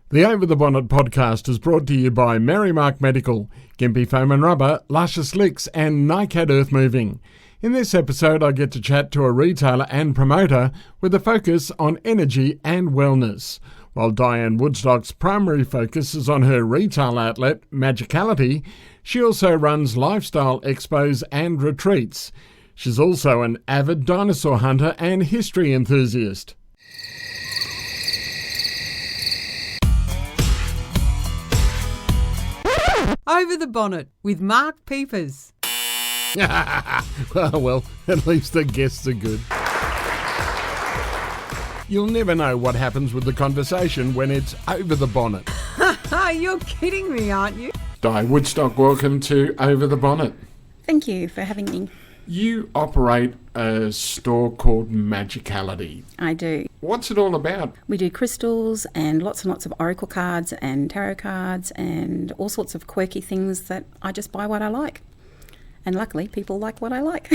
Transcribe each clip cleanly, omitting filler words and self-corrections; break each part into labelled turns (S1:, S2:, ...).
S1: The Over the Bonnet podcast is brought to you by Merrimark Medical, Gympie Foam and Rubber, Luscious Licks and NICAD Earth Moving. In this episode I get to chat to a retailer and promoter with a focus on energy and wellness. While Dianne Woodstock's primary focus is on her retail outlet, Magicality, she also runs lifestyle expos and retreats. She's also an avid dinosaur hunter and history enthusiast.
S2: Over the Bonnet with Mark Piepers.
S1: Well, at least the guests are good. You'll never know what happens with the conversation when it's over the bonnet.
S2: You're kidding me, aren't you?
S1: Dianne Woodstock, welcome to Over the Bonnet.
S3: Thank you for having me.
S1: You operate a store called Magicality.
S3: I do.
S1: What's it all about?
S3: We do crystals and lots of oracle cards and tarot cards and all sorts of quirky things that I just buy what I like. And luckily, people like what I like.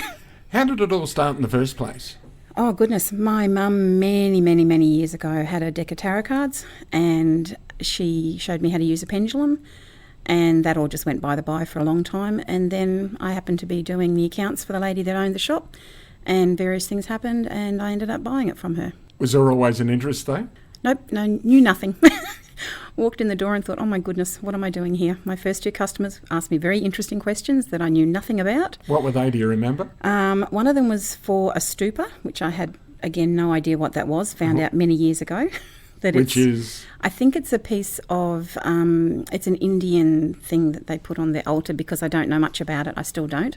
S1: How did it all start in the first place?
S3: Oh, goodness. My mum, many years ago, had a deck of tarot cards and she showed me how to use a pendulum. And that all just went by the by for a long time. And then I happened to be doing the accounts for the lady that owned the shop, and various things happened, and I ended up buying it from her.
S1: Was there always an interest though?
S3: Nope, knew nothing. Walked in the door and thought, oh my goodness, what am I doing here? My first two customers asked me very interesting questions that I knew nothing about.
S1: What were they, do you remember?
S3: One of them was for a stupa, which I had, again, no idea what that was, found out many years ago.
S1: Which is?
S3: I think it's a piece of, it's an Indian thing that they put on their altar, because I don't know much about it. I still don't.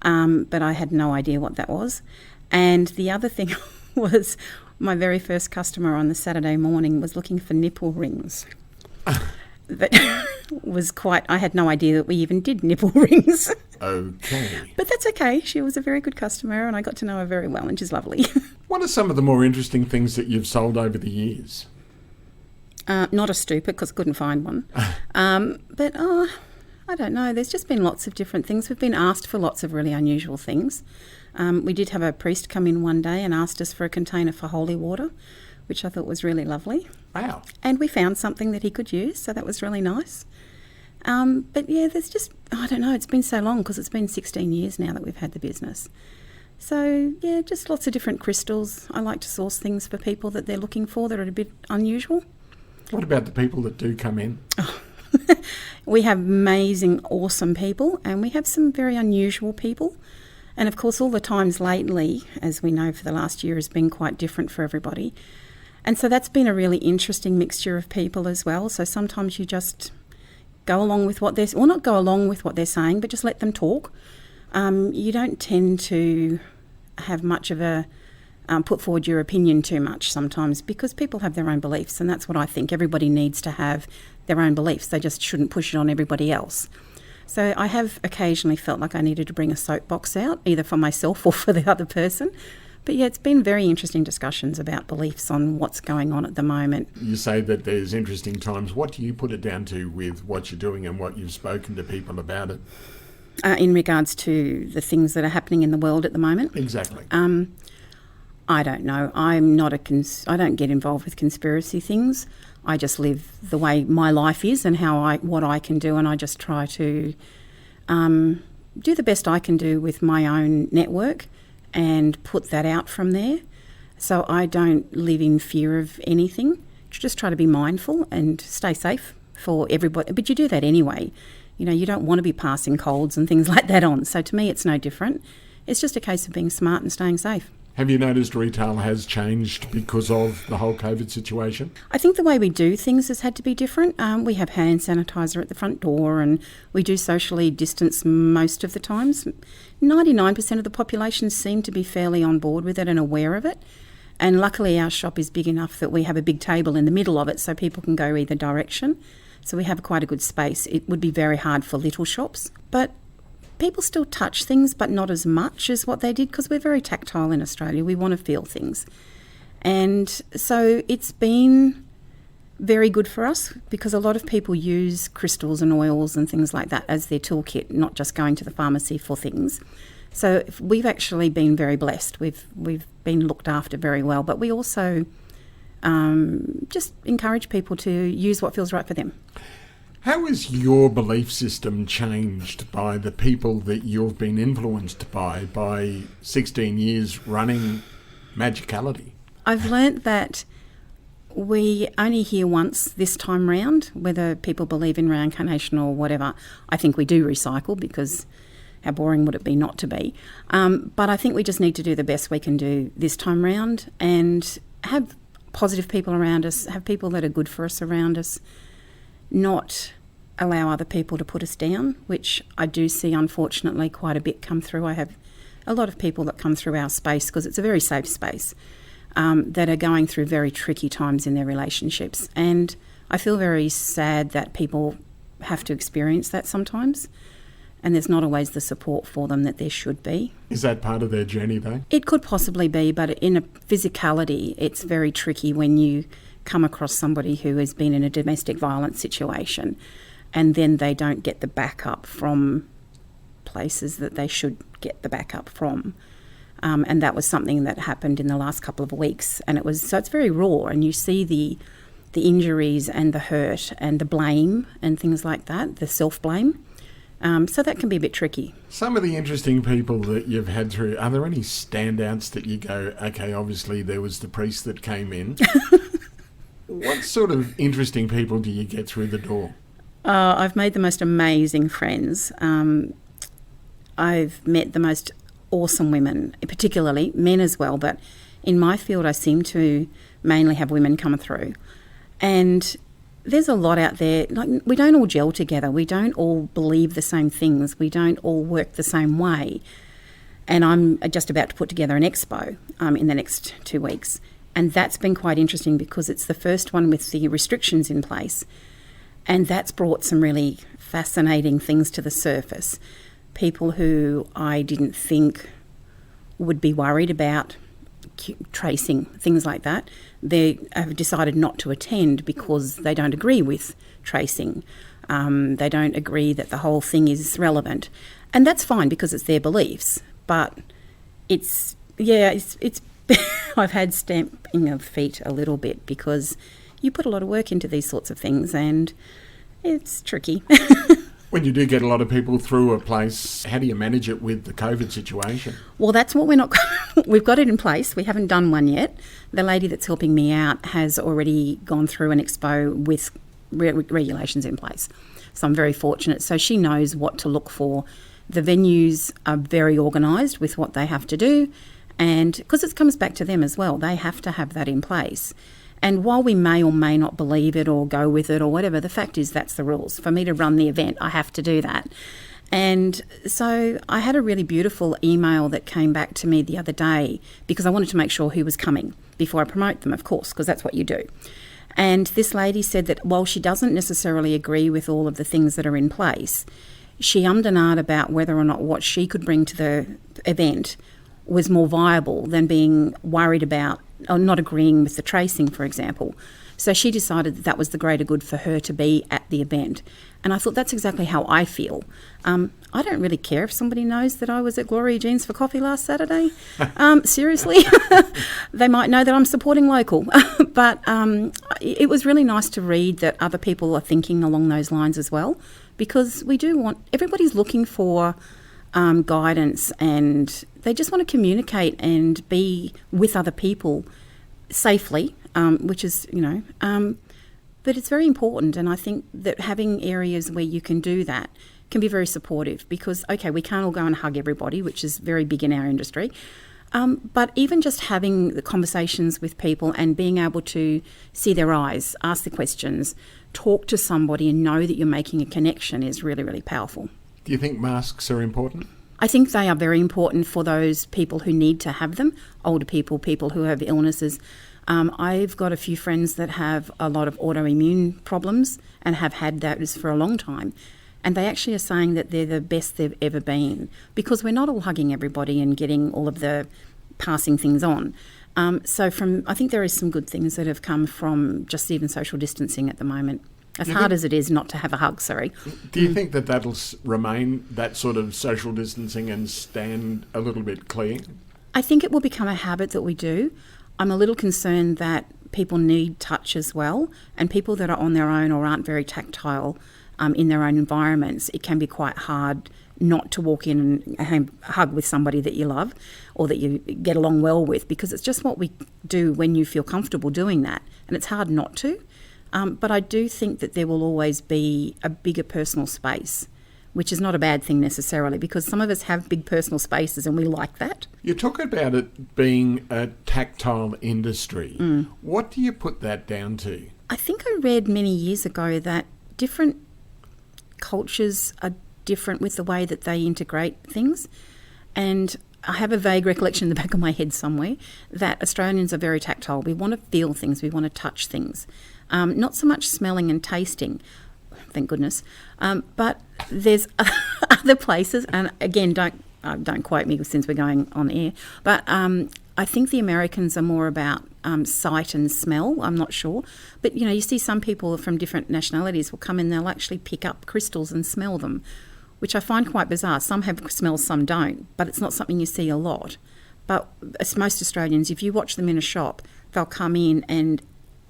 S3: But I had no idea what that was. And the other thing was my very first customer on the Saturday morning was looking for nipple rings. That was I had no idea that we even did nipple rings.
S1: Okay.
S3: But that's okay. She was a very good customer and I got to know her very well, and she's lovely.
S1: What are some of the more interesting things that you've sold over the years?
S3: Not a stupa, because I couldn't find one. But I don't know. There's just been lots of different things. We've been asked for lots of really unusual things. We did have a priest come in one day and asked us for a container for holy water, which I thought was really lovely.
S1: Wow. And
S3: we found something that he could use, so that was really nice. But yeah, there's just, I don't know, it's been so long, because it's been 16 years now that we've had the business. So yeah, just lots of different crystals. I like to source things for people that they're looking for that are a bit unusual.
S1: What about the people that do come in?
S3: Oh. We have amazing, awesome people, and we have some very unusual people. And of course, all the times lately, as we know for the last year, has been quite different for everybody. And so that's been a really interesting mixture of people as well. So sometimes you just go along with what they're, or not go along with what they're saying, but just let them talk. You don't tend to have much of a put forward your opinion too much sometimes, because people have their own beliefs, and that's what I think. Everybody needs to have their own beliefs. They just shouldn't push it on everybody else. So I have occasionally felt like I needed to bring a soapbox out, either for myself or for the other person. But yeah, it's been very interesting discussions about beliefs on what's going on at the moment.
S1: You say that there's interesting times. What do you put it down to with what you're doing and what you've spoken to people about it?
S3: In regards to the things that are happening in the world at the moment?
S1: Exactly.
S3: I don't know. I'm not I don't get involved with conspiracy things. I just live the way my life is and what I can do, and I just try to do the best I can do with my own network and put that out from there. So I don't live in fear of anything. Just try to be mindful and stay safe for everybody. But you do that anyway. You know, you don't want to be passing colds and things like that on. So to me, it's no different. It's just a case of being smart and staying safe.
S1: Have you noticed retail has changed because of the whole COVID situation?
S3: I think the way we do things has had to be different. We have hand sanitizer at the front door, and we do socially distance most of the times. 99% of the population seem to be fairly on board with it and aware of it. And luckily our shop is big enough that we have a big table in the middle of it so people can go either direction. So we have quite a good space. It would be very hard for little shops. But people still touch things, but not as much as what they did, because we're very tactile in Australia. We want to feel things. And so it's been very good for us, because a lot of people use crystals and oils and things like that as their toolkit, not just going to the pharmacy for things. So we've actually been very blessed. We've been looked after very well, but we also just encourage people to use what feels right for them.
S1: How has your belief system changed by the people that you've been influenced by 16 years running Magicality?
S3: I've learnt that we only hear once this time round, whether people believe in reincarnation or whatever. I think we do recycle, because how boring would it be not to be? But I think we just need to do the best we can do this time round and have positive people around us, have people that are good for us around us, not allow other people to put us down, which I do see, unfortunately, quite a bit come through. I have a lot of people that come through our space, because it's a very safe space, that are going through very tricky times in their relationships. And I feel very sad that people have to experience that sometimes, and there's not always the support for them that there should be.
S1: Is that part of their journey, though?
S3: It could possibly be, but in a physicality, it's very tricky when you come across somebody who has been in a domestic violence situation and then they don't get the backup from places that they should get the backup from. And that was something that happened in the last couple of weeks. And it's very raw, and you see the injuries and the hurt and the blame and things like that, the self-blame. So that can be a bit tricky.
S1: Some of the interesting people that you've had through, are there any standouts that you go, okay, obviously there was the priest that came in. What sort of interesting people do you get through the door?
S3: I've made the most amazing friends. I've met the most awesome women, particularly men as well, but in my field I seem to mainly have women come through. And there's a lot out there. Like, we don't all gel together. We don't all believe the same things. We don't all work the same way. And I'm just about to put together an expo in the next 2 weeks. And that's been quite interesting, because it's the first one with the restrictions in place. And that's brought some really fascinating things to the surface. People who I didn't think would be worried about tracing, things like that. They have decided not to attend because they don't agree with tracing. They don't agree that the whole thing is relevant. And that's fine, because it's their beliefs. But it's I've had stamping of feet a little bit, because you put a lot of work into these sorts of things and it's tricky.
S1: When you do get a lot of people through a place, how do you manage it with the COVID situation?
S3: Well, that's what we've got it in place. We haven't done one yet. The lady that's helping me out has already gone through an expo with regulations in place. So I'm very fortunate. So she knows what to look for. The venues are very organised with what they have to do. And because it comes back to them as well, they have to have that in place. And while we may or may not believe it or go with it or whatever, the fact is that's the rules. For me to run the event, I have to do that. And so I had a really beautiful email that came back to me the other day, because I wanted to make sure who was coming before I promote them, of course, because that's what you do. And this lady said that while she doesn't necessarily agree with all of the things that are in place, she ummed and ahed about whether or not what she could bring to the event was more viable than being worried about or not agreeing with the tracing, for example. So she decided that was the greater good for her to be at the event. And I thought, that's exactly how I feel. I don't really care if somebody knows that I was at Gloria Jean's for coffee last Saturday. Seriously. They might know that I'm supporting local. But it was really nice to read that other people are thinking along those lines as well, because we do want, everybody's looking for guidance, and they just want to communicate and be with other people safely, which is, but it's very important. And I think that having areas where you can do that can be very supportive, because, okay, we can't all go and hug everybody, which is very big in our industry. But even just having the conversations with people and being able to see their eyes, ask the questions, talk to somebody and know that you're making a connection is really, really powerful.
S1: Do you think masks are important?
S3: I think they are very important for those people who need to have them, older people, people who have illnesses. I've got a few friends that have a lot of autoimmune problems and have had those for a long time. And they actually are saying that they're the best they've ever been, because we're not all hugging everybody and getting all of the passing things on. I think there is some good things that have come from just even social distancing at the moment. As hard as it is not to have a hug, sorry.
S1: Do you think that that'll remain, that sort of social distancing, and stand a little bit clear?
S3: I think it will become a habit that we do. I'm a little concerned that people need touch as well, and people that are on their own or aren't very tactile in their own environments, it can be quite hard not to walk in and hug with somebody that you love or that you get along well with, because it's just what we do when you feel comfortable doing that, and it's hard not to. But I do think that there will always be a bigger personal space, which is not a bad thing necessarily, because some of us have big personal spaces and we like that.
S1: You talk about it being a tactile industry. What do you put that down to?
S3: I think I read many years ago that different cultures are different with the way that they integrate things, and I have a vague recollection in the back of my head somewhere that Australians are very tactile. We want to feel things, we want to touch things, not so much smelling and tasting, thank goodness, but there's other places, and again, don't quote me since we're going on air, but I think the Americans are more about sight and smell. I'm not sure. But, you see some people from different nationalities will come in, they'll actually pick up crystals and smell them, which I find quite bizarre. Some have smells, some don't, but it's not something you see a lot. But as most Australians, if you watch them in a shop, they'll come in and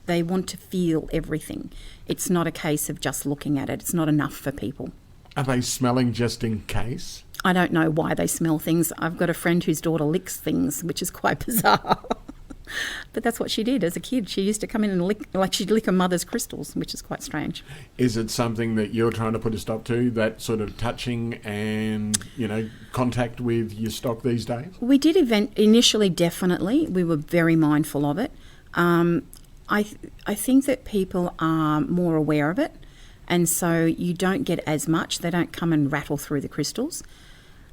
S3: they want to feel everything. It's not a case of just looking at it. It's not enough for people.
S1: Are they smelling just in case?
S3: I don't know why they smell things. I've got a friend whose daughter licks things, which is quite bizarre. But that's what she did as a kid. She used to come in and she'd lick her mother's crystals, which is quite strange.
S1: Is it something that you're trying to put a stop to, that sort of touching and, contact with your stock these days?
S3: We did initially, definitely. We were very mindful of it. I think that people are more aware of it, and so you don't get as much. They don't come and rattle through the crystals.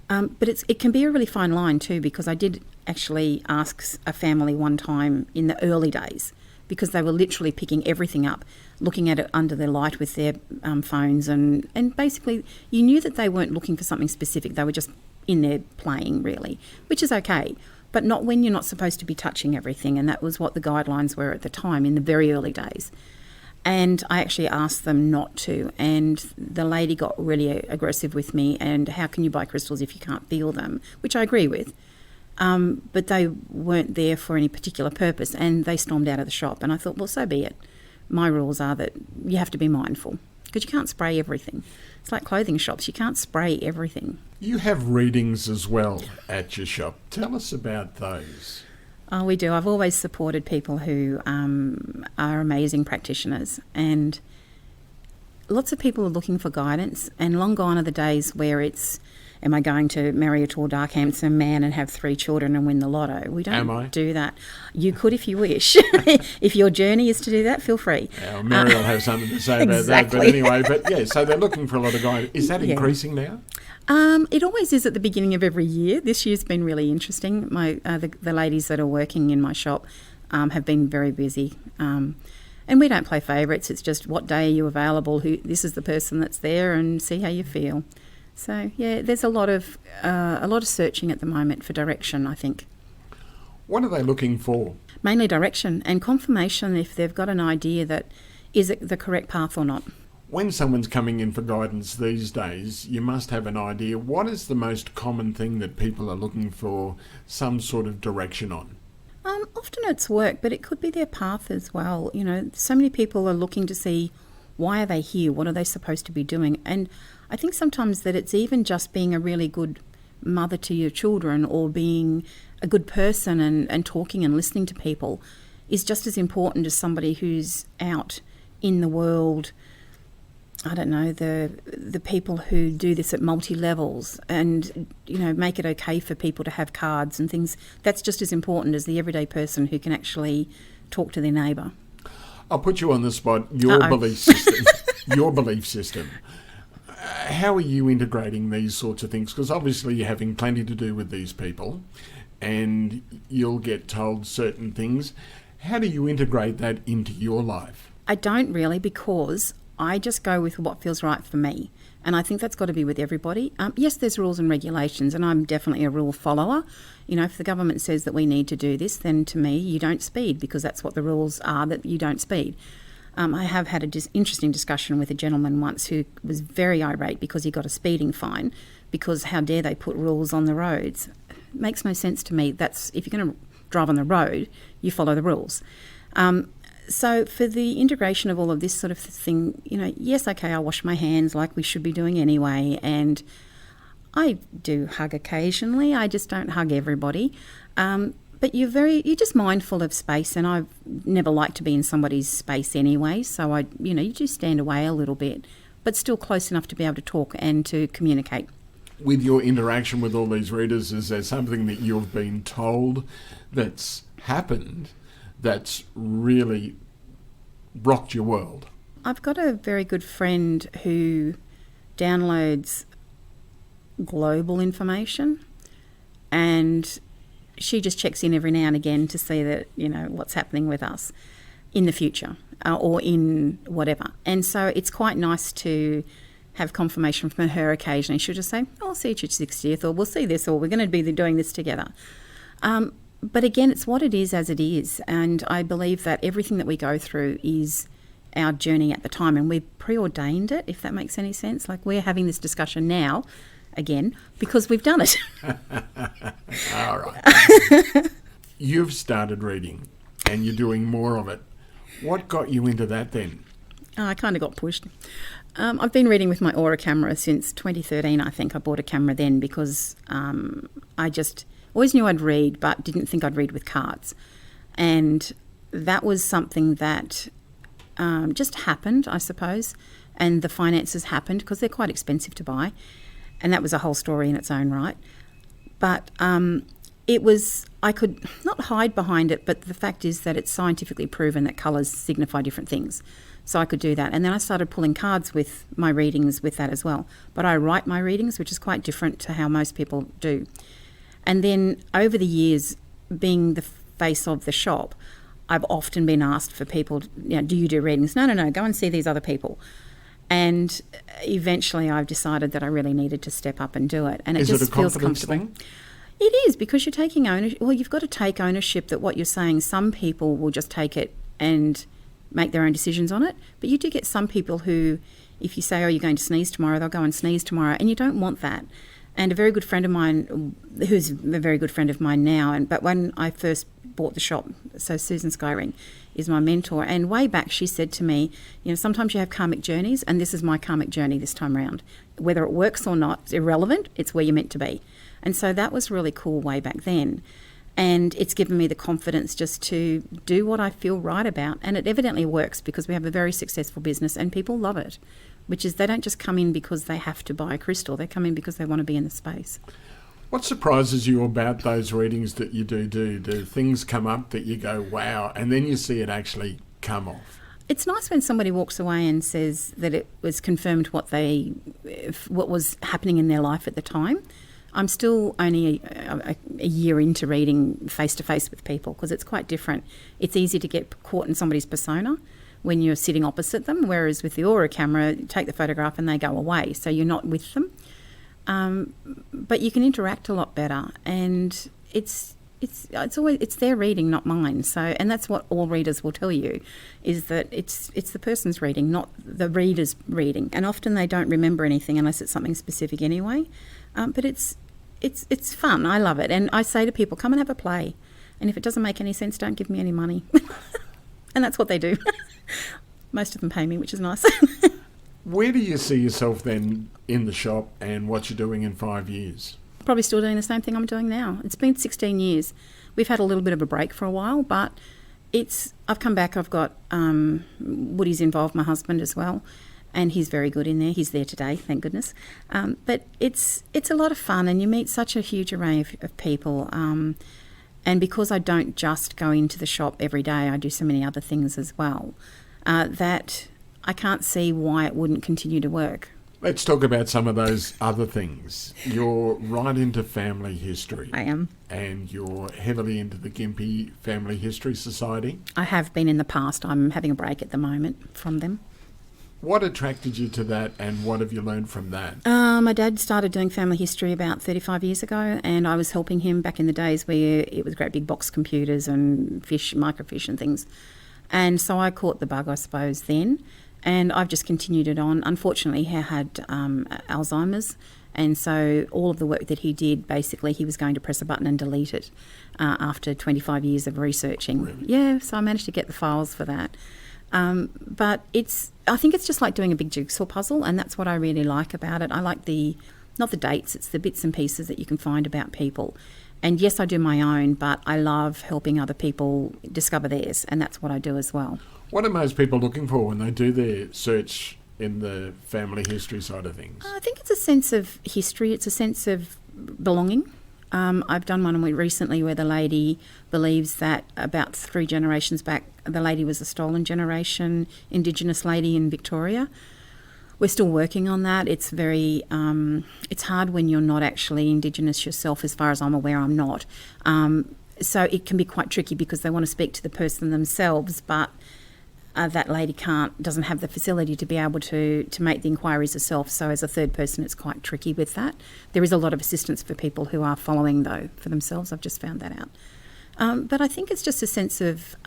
S3: But it can be a really fine line too, because I did actually ask a family one time in the early days, because they were literally picking everything up, looking at it under their light with their phones, and basically you knew that they weren't looking for something specific. They were just in there playing, really, which is okay, but not when you're not supposed to be touching everything, and that was what the guidelines were at the time in the very early days. And I actually asked them not to, and the lady got really aggressive with me, and how can you buy crystals if you can't feel them, which I agree with. But they weren't there for any particular purpose, and they stormed out of the shop, and I thought, well, so be it. My rules are that you have to be mindful, because you can't spray everything. It's like clothing shops, you can't spray everything.
S1: You have readings as well at your shop. Tell us about those.
S3: Oh, we do. I've always supported people who are amazing practitioners, and lots of people are looking for guidance, and long gone are the days where it's, am I going to marry a tall, dark, handsome man and have 3 children and win the lotto? We don't do that. You could if you wish. If your journey is to do that, feel free.
S1: Mary will have something to say about that. But anyway, so they're looking for a lot of guidance. Is that increasing now?
S3: It always is at the beginning of every year. This year's been really interesting. The ladies that are working in my shop have been very busy. And we don't play favourites. It's just, what day are you available? This is the person that's there, and see how you feel. So there's a lot of searching at the moment for direction, I think.
S1: What are they looking for?
S3: Mainly direction and confirmation if they've got an idea that is it the correct path or not.
S1: When someone's coming in for guidance these days, you must have an idea. What is the most common thing that people are looking for some sort of direction on?
S3: Often it's work, but it could be their path as well. So many people are looking to see, why are they here? What are they supposed to be doing? And I think sometimes that it's even just being a really good mother to your children, or being a good person and talking and listening to people is just as important as somebody who's out in the world. I don't know, the people who do this at multi-levels and, make it okay for people to have cards and things. That's just as important as the everyday person who can actually talk to their neighbour.
S1: I'll put you on the spot. Your belief system. Your belief system. How are you integrating these sorts of things? Because obviously you're having plenty to do with these people, and you'll get told certain things. How do you integrate that into your life? I don't really, because I just go with what feels right for me. And I think that's got to be with everybody. Yes, there's rules and regulations, and I'm definitely a rule follower. If the government says that we need to do this, then to me, you don't speed, because that's what the rules are, that you don't speed. I have had an interesting discussion with a gentleman once who was very irate because he got a speeding fine, because how dare they put rules on the roads? It makes no sense to me. If you're going to drive on the road, you follow the rules.
S3: So for the integration of all of this sort of thing, yes, okay, I wash my hands like we should be doing anyway, and I do hug occasionally. I just don't hug everybody. But you're just mindful of space, and I've never liked to be in somebody's space anyway. So you just stand away a little bit, but still close enough to be able to talk and to communicate.
S1: With your interaction with all these readers, is there something that you've been told that's happened that's really rocked your world?
S3: I've got a very good friend who downloads global information, and she just checks in every now and again to see that, what's happening with us in the future or in whatever. And so it's quite nice to have confirmation from her occasionally. She'll just say, I'll see you at your 60th, or we'll see this, or we're going to be doing this together. But again, it's what it is as it is. And I believe that everything that we go through is our journey at the time, and we've preordained it, if that makes any sense. Like, we're having this discussion now, again, because we've done it.
S1: All right. You've started reading, and you're doing more of it. What got you into that then?
S3: I kind of got pushed. I've been reading with my Aura camera since 2013, I think. I bought a camera then because I just always knew I'd read, but didn't think I'd read with cards. And that was something that just happened, I suppose. And the finances happened because they're quite expensive to buy. And that was a whole story in its own right. But I could not hide behind it, but the fact is that it's scientifically proven that colours signify different things. So I could do that. And then I started pulling cards with my readings with that as well. But I write my readings, which is quite different to how most people do. And then over the years, being the face of the shop, I've often been asked for people, do you do readings? No, go and see these other people. And eventually I've decided that I really needed to step up and do it. And it just feels comfortable. Thing? It is, because you're taking ownership. Well, you've got to take ownership that what you're saying, some people will just take it and make their own decisions on it. But you do get some people who, if you say, you're going to sneeze tomorrow, they'll go and sneeze tomorrow. And you don't want that. And a very good friend of mine, who's a very good friend of mine now, but when I first bought the shop, so Susan Skyring is my mentor, and way back she said to me, sometimes you have karmic journeys, and this is my karmic journey this time around. Whether it works or not, it's irrelevant, it's where you're meant to be. And so that was really cool way back then. And it's given me the confidence just to do what I feel right about. And it evidently works, because we have a very successful business and people love it, which is they don't just come in because they have to buy a crystal. They come in because they want to be in the space.
S1: What surprises you about those readings that you do? Do things come up that you go, wow, and then you see it actually come off?
S3: It's nice when somebody walks away and says that it was confirmed what was happening in their life at the time. I'm still only a year into reading face-to-face with people, because it's quite different. It's easy to get caught in somebody's persona when you're sitting opposite them, whereas with the Aura camera, you take the photograph and they go away, so you're not with them. But you can interact a lot better, and it's their reading, not mine. So, and that's what all readers will tell you, is that it's the person's reading, not the reader's reading. And often they don't remember anything unless it's something specific anyway. But it's fun. I love it, and I say to people, come and have a play. And if it doesn't make any sense, don't give me any money. And that's what they do. Most of them pay me, which is nice.
S1: Where do you see yourself then in the shop, and what you're doing in 5 years?
S3: Probably still doing the same thing I'm doing now. It's been 16 years. We've had a little bit of a break for a while, but I've come back. I've got Woody's involved, my husband as well, and he's very good in there. He's there today, thank goodness. But it's a lot of fun, and you meet such a huge array of people. And because I don't just go into the shop every day, I do so many other things as well, that I can't see why it wouldn't continue to work.
S1: Let's talk about some of those other things. You're right into family history.
S3: I am.
S1: And you're heavily into the Gympie Family History Society.
S3: I have been in the past. I'm having a break at the moment from them.
S1: What attracted you to that, and what have you learned from that?
S3: My dad started doing family history about 35 years ago, and I was helping him back in the days where it was great big box computers and microfiche and things. And so I caught the bug, I suppose, then. And I've just continued it on. Unfortunately, he had Alzheimer's, and so all of the work that he did, basically, he was going to press a button and delete it after 25 years of researching.
S1: Really?
S3: Yeah, so I managed to get the files for that. But I think it's just like doing a big jigsaw puzzle, and that's what I really like about it. I like not the dates, it's the bits and pieces that you can find about people. And yes, I do my own, but I love helping other people discover theirs, and that's what I do as well.
S1: What are most people looking for when they do their search in the family history side of things?
S3: I think it's a sense of history. It's a sense of belonging. I've done one recently where the lady believes that about 3 generations back, the lady was a stolen generation Indigenous lady in Victoria. We're still working on that. It's very, it's hard when you're not actually Indigenous yourself. As far as I'm aware, I'm not. So it can be quite tricky because they want to speak to the person themselves, but that lady doesn't have the facility to be able to make the inquiries herself. So as a third person, it's quite tricky with that. There is a lot of assistance for people who are following, though, for themselves. I've just found that out. But I think it's just a sense of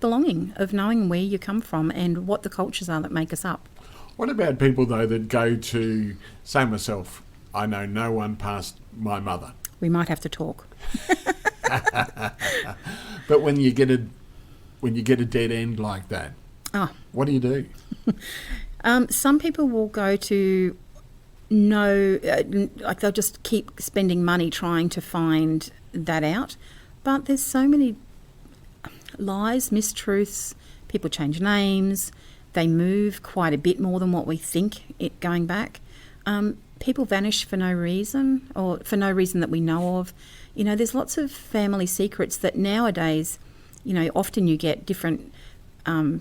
S3: belonging, of knowing where you come from and what the cultures are that make us up.
S1: What about people, though, that go to, say myself, I know no one past my mother?
S3: We might have to talk.
S1: But when you get a dead end like that, what do you do?
S3: Some people will go to like they'll just keep spending money trying to find that out. But there's so many lies, mistruths, people change names, they move quite a bit more than what we think going back. People vanish for no reason, or for no reason that we know of. You know, there's lots of family secrets that nowadays, you know, often you get different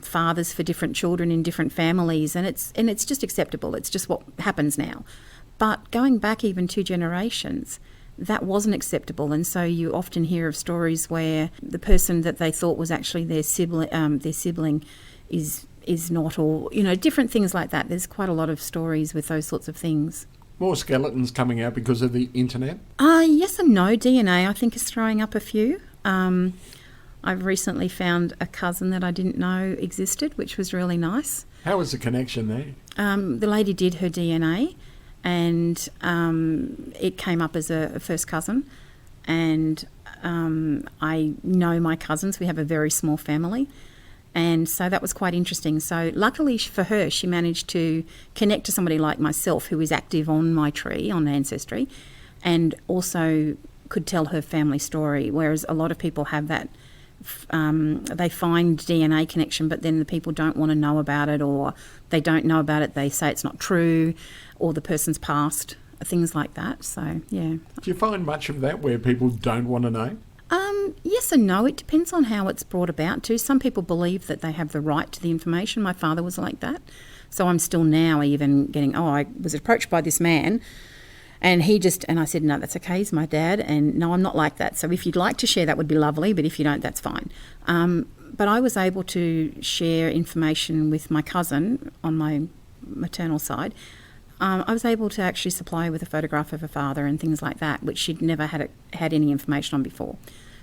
S3: fathers for different children in different families, and it's just acceptable. It's just what happens now. But going back even 2 generations, that wasn't acceptable, and so you often hear of stories where the person that they thought was actually their sibling is not, or you know, different things like that. There's quite a lot of stories with those sorts of things.
S1: More skeletons coming out because of the internet?
S3: Yes and no. DNA, I think, is throwing up a few. I've recently found a cousin that I didn't know existed, which was really nice.
S1: How was the connection there?
S3: The lady did her DNA, and it came up as a first cousin. And I know my cousins. We have a very small family. And so that was quite interesting. So luckily for her, she managed to connect to somebody like myself who is active on my tree, on Ancestry, and also could tell her family story, whereas a lot of people have that, they find DNA connection, but then the people don't want to know about it, or they don't know about it, they say it's not true, or the person's passed, things like that. So, yeah.
S1: Do you find much of that where people don't want to know?
S3: Yes and no. It depends on how it's brought about too. Some people believe that they have the right to the information. My father was like that. So I'm still now even getting, I was approached by this man and I said, no, that's okay, he's my dad, and no, I'm not like that. So if you'd like to share, that would be lovely, but if you don't, that's fine. But I was able to share information with my cousin on my maternal side. I was able to actually supply her with a photograph of her father and things like that, which she'd never had any information on before.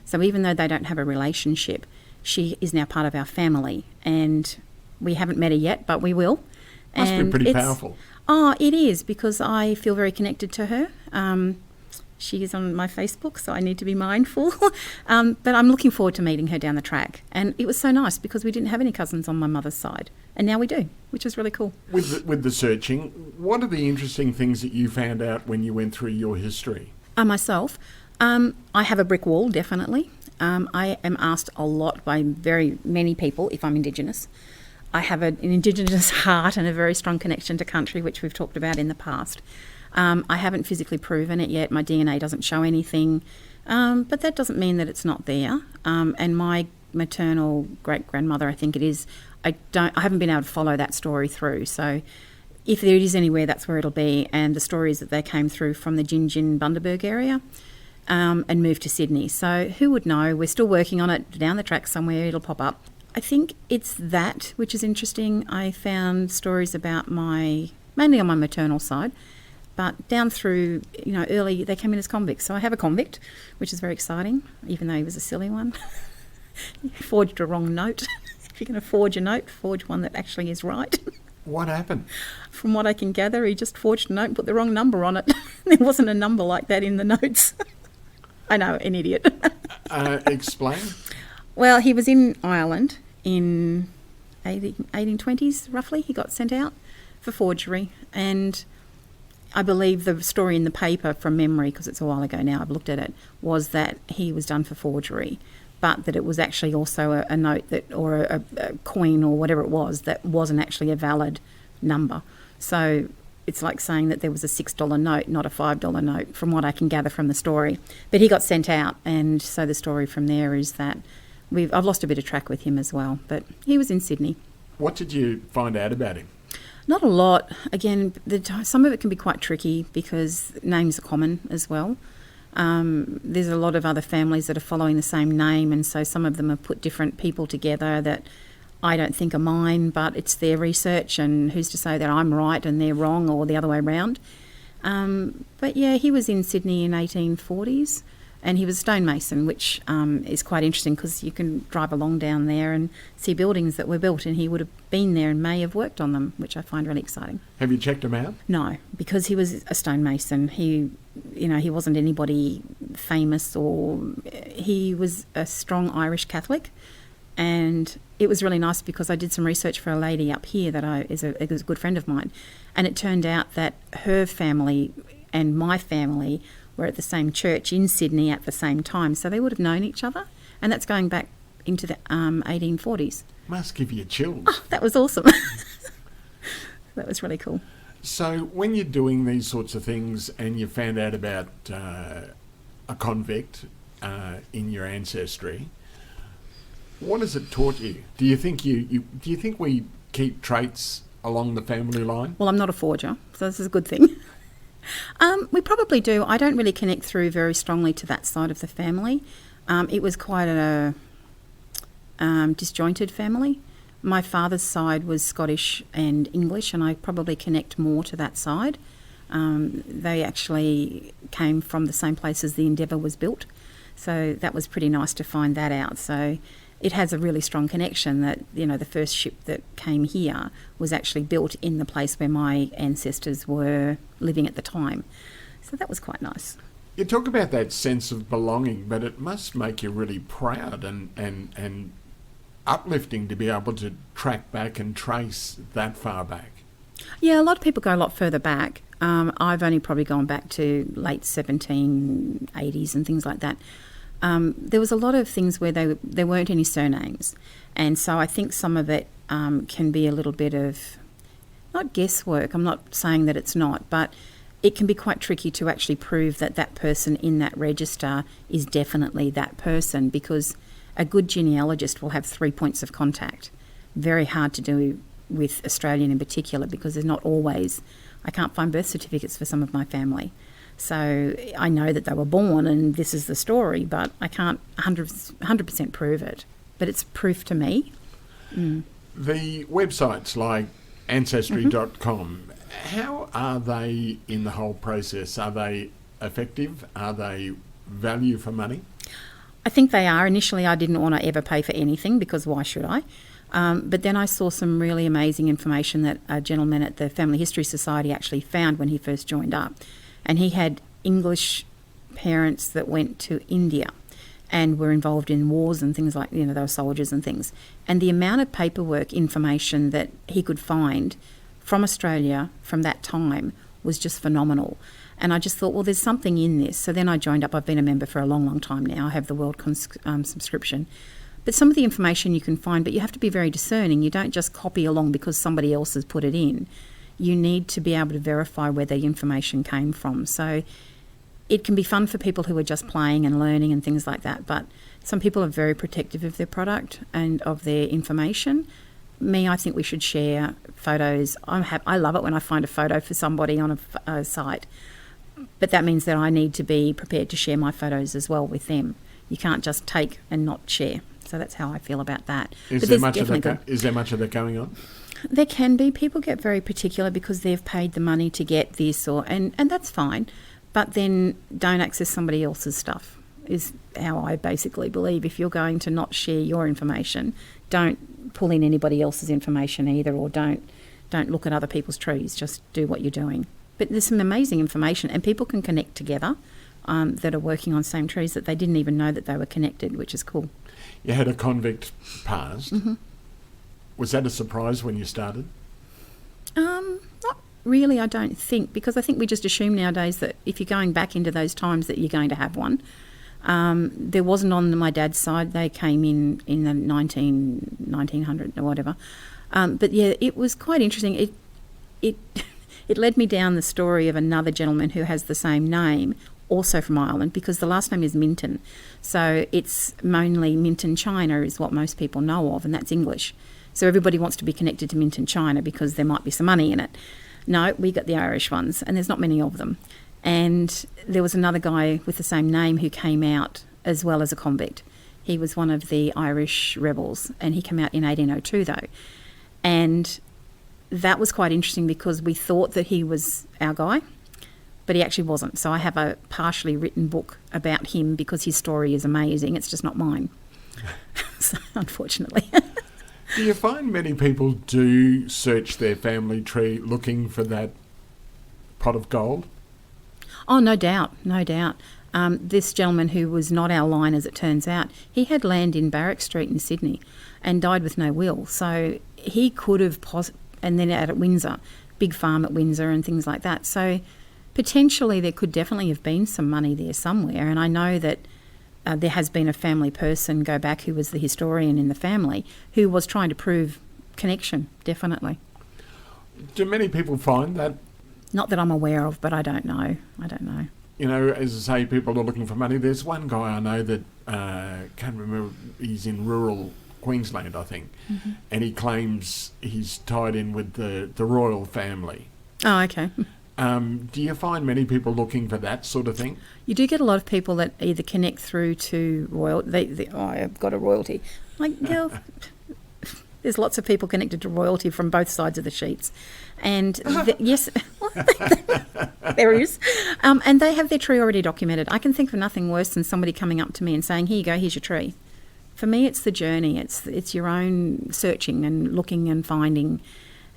S3: So even though they don't have a relationship, she is now part of our family, and we haven't met her yet, but we will.
S1: Must be pretty powerful.
S3: Oh, it is, because I feel very connected to her. She is on my Facebook, so I need to be mindful. But I'm looking forward to meeting her down the track. And it was so nice because we didn't have any cousins on my mother's side, and now we do, which is really cool.
S1: With the searching, what are the interesting things that you found out when you went through your history?
S3: Myself, I have a brick wall, definitely. I am asked a lot by very many people if I'm Indigenous. I have an Indigenous heart and a very strong connection to country, which we've talked about in the past. I haven't physically proven it yet. My DNA doesn't show anything, but that doesn't mean that it's not there. And my maternal great-grandmother, I think it is, I haven't been able to follow that story through. So if there is anywhere, that's where it'll be. And the story is that they came through from the Gin Bundaberg area and moved to Sydney. So who would know? We're still working on it. Down the track somewhere, it'll pop up. I think it's that which is interesting. I found stories about mainly on my maternal side, but down through, early, they came in as convicts. So I have a convict, which is very exciting, even though he was a silly one. He forged a wrong note. If you're going to forge a note, forge one that actually is right.
S1: What happened?
S3: From what I can gather, he just forged a note and put the wrong number on it. There wasn't a number like that in the notes. I know, an idiot.
S1: Explain.
S3: Well, he was in Ireland in 1820s, roughly. He got sent out for forgery. And I believe the story in the paper, from memory, because it's a while ago now, I've looked at it, was that he was done for forgery, but that it was actually also a note that, or a coin or whatever it was, that wasn't actually a valid number. So it's like saying that there was a $6 note, not a $5 note, from what I can gather from the story. But he got sent out, and so the story from there is that I've lost a bit of track with him as well, but he was in Sydney.
S1: What did you find out about him?
S3: Not a lot. Again, some of it can be quite tricky because names are common as well. There's a lot of other families that are following the same name, and so some of them have put different people together that I don't think are mine, but it's their research, and who's to say that I'm right and they're wrong, or the other way around. But yeah, he was in Sydney in 1840s, and he was a stonemason, which is quite interesting because you can drive along down there and see buildings that were built, and he would have been there and may have worked on them, which I find really exciting.
S1: Have you checked him out?
S3: No, because he was a stonemason. He wasn't anybody famous, or he was a strong Irish Catholic. And it was really nice because I did some research for a lady up here that is a good friend of mine, and it turned out that her family and my family were at the same church in Sydney at the same time, so they would have known each other, and that's going back into the 1840s.
S1: Must give you chills.
S3: Oh, that was awesome. That was really cool.
S1: So when you're doing these sorts of things and you found out about a convict in your ancestry, what has it taught you? Do you think do you think we keep traits along the family line?
S3: Well, I'm not a forger, so this is a good thing. We probably do. I don't really connect through very strongly to that side of the family. It was quite a disjointed family. My father's side was Scottish and English, and I probably connect more to that side. They actually came from the same place as the Endeavour was built, so that was pretty nice to find that out. So it has a really strong connection that, the first ship that came here was actually built in the place where my ancestors were living at the time. So that was quite nice.
S1: You talk about that sense of belonging, but it must make you really proud and uplifting to be able to track back and trace that far back.
S3: Yeah, a lot of people go a lot further back. I've only probably gone back to late 1780s and things like that. There was a lot of things where there weren't any surnames, and so I think some of it can be a little bit of, not guesswork, I'm not saying that it's not, but it can be quite tricky to actually prove that that person in that register is definitely that person, because a good genealogist will have 3 points of contact. Very hard to do with Australian in particular, because there's not always, I can't find birth certificates for some of my family. So I know that they were born and this is the story, but I can't 100% prove it. But it's proof to me. Mm.
S1: The websites like Ancestry.com, how are they in the whole process? Are they effective? Are they value for money?
S3: I think they are. Initially, I didn't want to ever pay for anything, because why should I? But then I saw some really amazing information that a gentleman at the Family History Society actually found when he first joined up. And he had English parents that went to India and were involved in wars and things like, they were soldiers and things. And the amount of paperwork information that he could find from Australia from that time was just phenomenal. And I just thought, well, there's something in this. So then I joined up. I've been a member for a long, long time now. I have the World subscription. But some of the information you can find, but you have to be very discerning. You don't just copy along because somebody else has put it in. You need to be able to verify where the information came from. So it can be fun for people who are just playing and learning and things like that, but some people are very protective of their product and of their information. Me, I think we should share photos. I love it when I find a photo for somebody on a site, but that means that I need to be prepared to share my photos as well with them. You can't just take and not share. So that's how I feel about that.
S1: Is there much of that going on?
S3: There can be. People get very particular because they've paid the money to get this, and that's fine. But then don't access somebody else's stuff is how I basically believe. If you're going to not share your information, don't pull in anybody else's information either, or don't look at other people's trees. Just do what you're doing. But there's some amazing information, and people can connect together that are working on same trees that they didn't even know that they were connected, which is cool.
S1: You had a convict past.
S3: Mm-hmm.
S1: Was that a surprise when you started?
S3: Not really, I don't think, because I think we just assume nowadays that if you're going back into those times that you're going to have one. There wasn't on my dad's side. They came in the 1900 or whatever. But yeah, it was quite interesting. It led me down the story of another gentleman who has the same name, also from Ireland, because the last name is Minton. So it's mainly Minton China is what most people know of, and that's English. So everybody wants to be connected to Minton China because there might be some money in it. No, we got the Irish ones, and there's not many of them. And there was another guy with the same name who came out as well as a convict. He was one of the Irish rebels, and he came out in 1802 though. And that was quite interesting because we thought that he was our guy, but he actually wasn't. So I have a partially written book about him because his story is amazing. It's just not mine, so, unfortunately.
S1: Do you find many people do search their family tree looking for that pot of gold?
S3: Oh, no doubt, no doubt. This gentleman who was not our line, as it turns out, he had land in Barrack Street in Sydney and died with no will. So he could have, and then out at Windsor, big farm at Windsor and things like that. So potentially there could definitely have been some money there somewhere. And I know that there has been a family person go back who was the historian in the family who was trying to prove connection, definitely.
S1: Do many people find that?
S3: Not that I'm aware of, but I don't know.
S1: You know, as I say, people are looking for money. There's one guy I know that, can't remember, he's in rural Queensland, I think,
S3: mm-hmm.
S1: and he claims he's tied in with the royal family.
S3: Oh, okay.
S1: Do you find many people looking for that sort of thing?
S3: You do get a lot of people that either connect through to royalty. Oh, I've got a royalty. Like, girl, there's lots of people connected to royalty from both sides of the sheets. And yes, there is. And they have their tree already documented. I can think of nothing worse than somebody coming up to me and saying, here you go, here's your tree. For me, it's the journey. It's your own searching and looking and finding.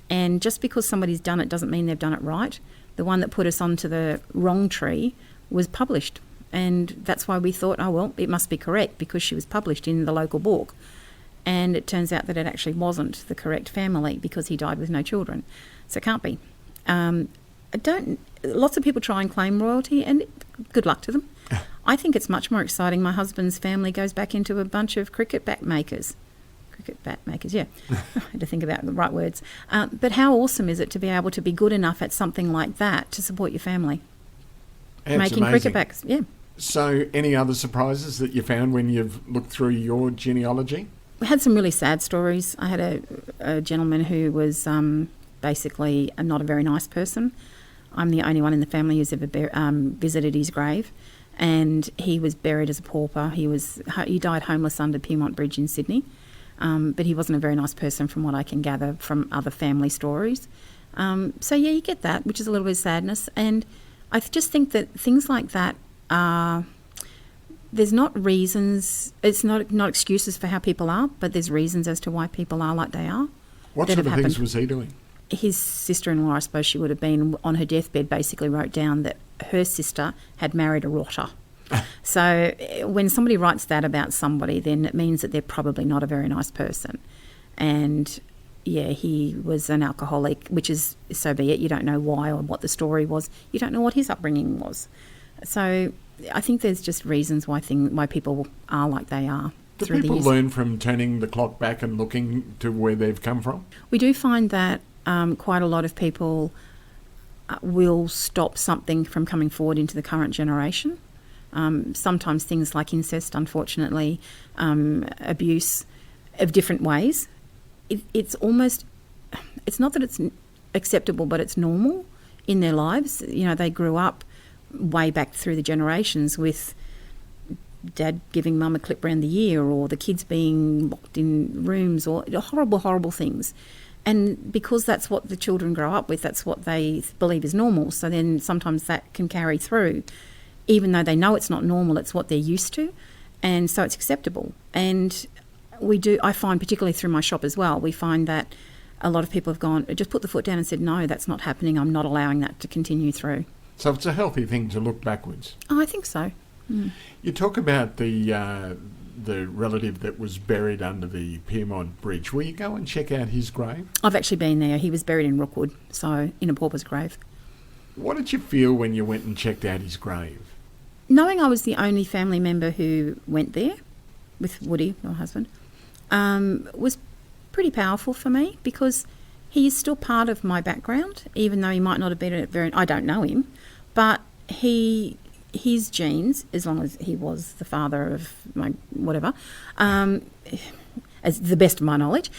S3: And just because somebody's done it doesn't mean they've done it right. The one that put us onto the wrong tree was published. And that's why we thought, oh, well, it must be correct because she was published in the local book. And it turns out that it actually wasn't the correct family because he died with no children. So it can't be. Lots of people try and claim royalty, and good luck to them. I think it's much more exciting. My husband's family goes back into a bunch of cricket bat makers, yeah. I had to think about the right words. But how awesome is it to be able to be good enough at something like that to support your family?
S1: That's
S3: making
S1: amazing.
S3: cricket bats, yeah.
S1: So any other surprises that you found when you've looked through your genealogy?
S3: We had some really sad stories. I had a gentleman who was basically not a very nice person. I'm the only one in the family who's ever visited his grave. And he was buried as a pauper. He died homeless under Piedmont Bridge in Sydney. But he wasn't a very nice person from what I can gather from other family stories. So yeah, you get that, which is a little bit of sadness. And I just think that things like that are, there's not reasons, it's not excuses for how people are, but there's reasons as to why people are like they are.
S1: What sort of things was he doing?
S3: His sister-in-law, I suppose she would have been, on her deathbed basically wrote down that her sister had married a rotter. So when somebody writes that about somebody, then it means that they're probably not a very nice person. And yeah, he was an alcoholic, which is, so be it. You don't know why or what the story was. You don't know what his upbringing was. So I think there's just reasons why people are like they are.
S1: Do people learn from turning the clock back and looking to where they've come from? We
S3: do find that quite a lot of people will stop something from coming forward into the current generation. Sometimes things like incest, unfortunately, abuse of different ways. It's not that it's acceptable, but it's normal in their lives. You know, they grew up way back through the generations with dad giving mum a clip round the ear, or the kids being locked in rooms, or horrible, horrible things. And because that's what the children grow up with, that's what they believe is normal. So then sometimes that can carry through. Even though they know it's not normal, it's what they're used to. And so it's acceptable. And I find particularly through my shop as well, we find that a lot of people have gone, just put the foot down and said, no, that's not happening. I'm not allowing that to continue through.
S1: So it's a healthy thing to look backwards.
S3: Oh, I think so.
S1: You talk about the relative that was buried under the Piedmont Bridge. Will you go and check out his grave?
S3: I've actually been there. He was buried in Rookwood, so in a pauper's grave.
S1: What did you feel when you went and checked out his grave?
S3: Knowing I was the only family member who went there with Woody, my husband, was pretty powerful for me because he is still part of my background, even though he might not have been I don't know him, but his genes, as long as he was the father of my whatever, as the best of my knowledge,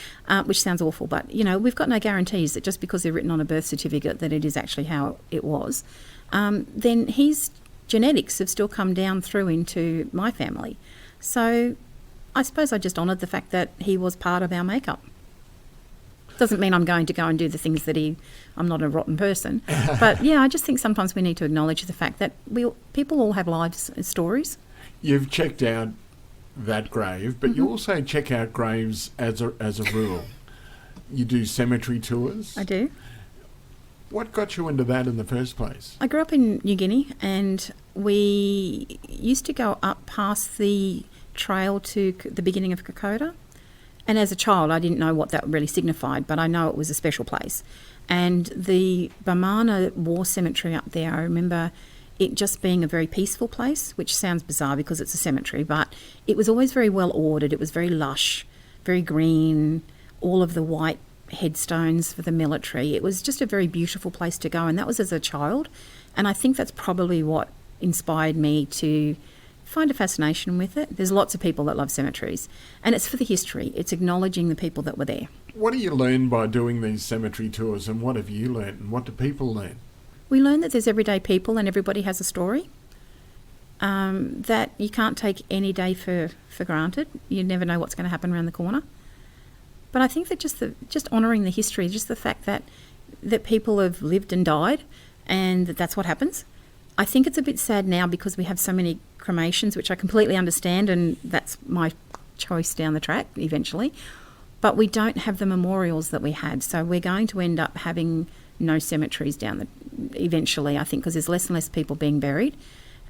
S3: which sounds awful, but, we've got no guarantees that just because they're written on a birth certificate that it is actually how it was, then his genetics have still come down through into my family. So I suppose I just honoured the fact that he was part of our makeup. Doesn't mean I'm going to go and do the things that I'm not a rotten person. But, I just think sometimes we need to acknowledge the fact that people all have lives and stories.
S1: You've checked out that grave, but you also check out graves as a rule. You do cemetery tours.
S3: I do.
S1: What got you into that in the first place?
S3: I grew up in New Guinea, and we used to go up past the trail to the beginning of Kokoda. And as a child, I didn't know what that really signified, but I know it was a special place. And the Bamana War Cemetery up there, I remember it just being a very peaceful place, which sounds bizarre because it's a cemetery, but it was always very well ordered. It was very lush, very green, all of the white headstones for the military. It was just a very beautiful place to go, and that was as a child. And I think that's probably what inspired me to find a fascination with it. There's lots of people that love cemeteries, and it's for the history. It's acknowledging the people that were there.
S1: What do you learn by doing these cemetery tours, and what have you learned, and what do people learn?
S3: We learn that there's everyday people and everybody has a story, that you can't take any day for granted. You never know what's going to happen around the corner. But I think that just honouring the history, just the fact that people have lived and died and that's what happens. I think it's a bit sad now because we have so many cremations, which I completely understand, and that's my choice down the track eventually. But we don't have the memorials that we had, so we're going to end up having no cemeteries eventually, I think, because there's less and less people being buried,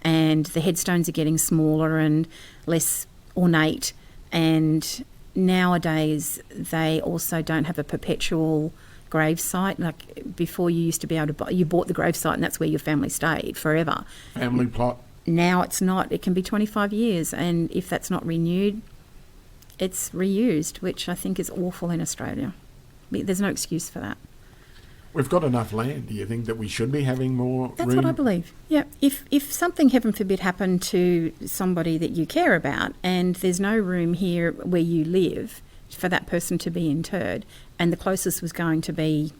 S3: and the headstones are getting smaller and less ornate, and nowadays they also don't have a perpetual grave site. Like before, you used to be able to you bought the grave site and that's where your family stayed forever.
S1: Family plot.
S3: Now it's not. It can be 25 years, and if that's not renewed, it's reused, which I think is awful in Australia. There's no excuse for that.
S1: We've got enough land. Do you think that we should be having more
S3: That's
S1: room?
S3: what I believe. Yeah. If something, heaven forbid, happened to somebody that you care about and there's no room here where you live for that person to be interred, and the closest was going to be,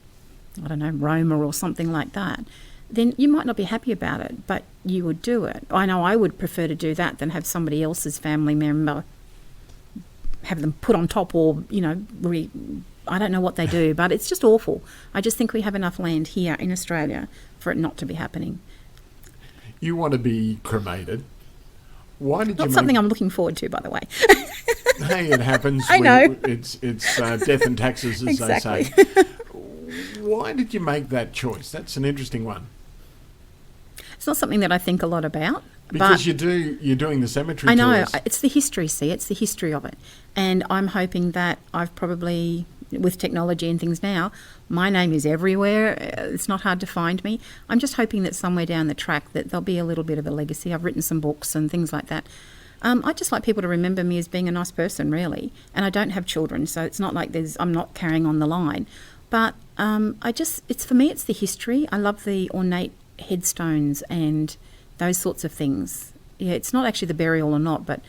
S3: I don't know, Roma or something like that, then you might not be happy about it, but you would do it. I know I would prefer to do that than have somebody else's family member have them put on top or, I don't know what they do, but it's just awful. I just think we have enough land here in Australia for it not to be happening.
S1: You want to be cremated. Why did
S3: Not
S1: you
S3: something I'm looking forward to, by the way.
S1: Hey, it happens.
S3: I know.
S1: It's death and taxes, as
S3: Exactly.
S1: they say. Why did you make that choice? That's an interesting one.
S3: It's not something that I think a lot about.
S1: Because
S3: but
S1: you're doing the cemetery
S3: I know.
S1: tours.
S3: It's the history, it's the history of it. And I'm hoping that I've probably, with technology and things now, my name is everywhere. It's not hard to find me. I'm just hoping that somewhere down the track that there'll be a little bit of a legacy. I've written some books and things like that. I just like people to remember me as being a nice person, really. And I don't have children, so it's not like I'm not carrying on the line. But it's for me, it's the history. I love the ornate headstones and those sorts of things. Yeah, it's not actually the burial or not, but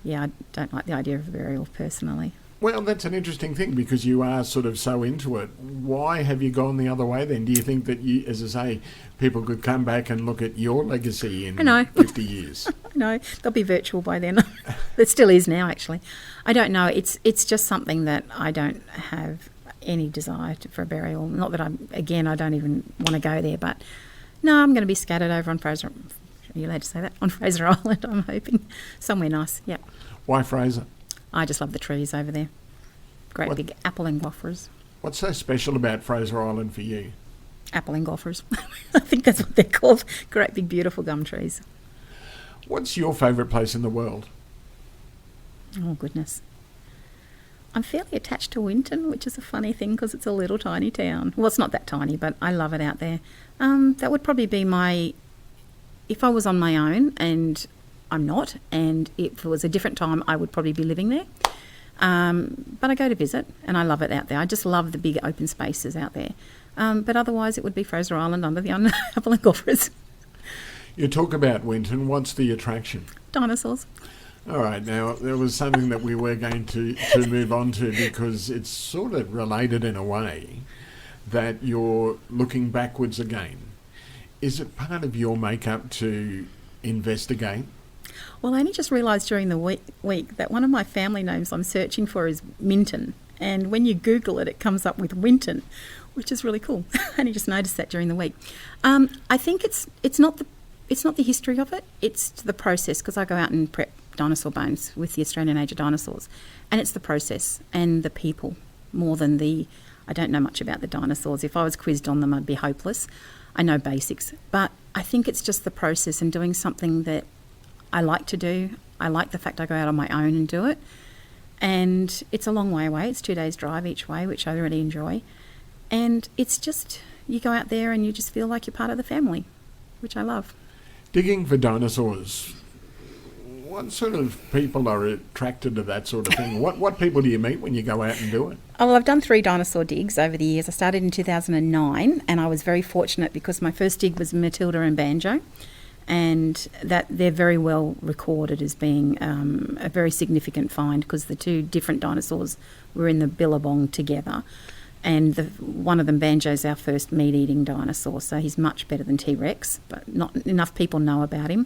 S3: yeah, I don't like the idea of a burial personally.
S1: Well, that's an interesting thing because you are sort of so into it. Why have you gone the other way then? Do you think that, as I say, people could come back and look at your legacy in 50 years?
S3: No, they'll be virtual by then. It still is now, actually. I don't know. It's just something that I don't have any desire for a burial. Not that I don't even want to go there, but no, I'm going to be scattered over on Fraser. Are you allowed to say that? On Fraser Island, I'm hoping. Somewhere nice, yeah.
S1: Why Fraser?
S3: I just love the trees over there. Great big apple and gophers.
S1: What's so special about Fraser Island for you?
S3: Apple and gophers. I think that's what they're called. Great big beautiful gum trees.
S1: What's your favourite place in the world?
S3: Oh, goodness. I'm fairly attached to Winton, which is a funny thing because it's a little tiny town. Well, it's not that tiny, but I love it out there. That would probably be if I was on my own, and I'm not, and if it was a different time, I would probably be living there. But I go to visit, and I love it out there. I just love the big open spaces out there. But otherwise, it would be Fraser Island under the apple and gophers.
S1: You talk about Winton. What's the attraction?
S3: Dinosaurs.
S1: All right, now there was something that we were going to move on to because it's sort of related in a way that you're looking backwards again. Is it part of your makeup to investigate?
S3: Well, I only just realised during the week that one of my family names I'm searching for is Minton, and when you Google it, it comes up with Winton, which is really cool. I only just noticed that during the week. I think it's not the history of it; it's the process, because I go out and prep dinosaur bones with the Australian Age of Dinosaurs, and it's the process and the people more than I don't know much about the dinosaurs. If I was quizzed on them, I'd be hopeless. I know basics, but I think it's just the process and doing something that I like to do. I like the fact I go out on my own and do it, and it's a long way away. It's 2 days drive each way, which I really enjoy, and it's just, you go out there and you just feel like you're part of the family, which I love.
S1: Digging for dinosaurs. What sort of people are attracted to that sort of thing? What people do you meet when you go out and do it?
S3: Oh, well, I've done 3 dinosaur digs over the years. I started in 2009, and I was very fortunate because my first dig was Matilda and Banjo, and that they're very well recorded as being a very significant find because the 2 different dinosaurs were in the billabong together. And one of them, Banjo's our first meat-eating dinosaur, so he's much better than T-Rex, but not enough people know about him.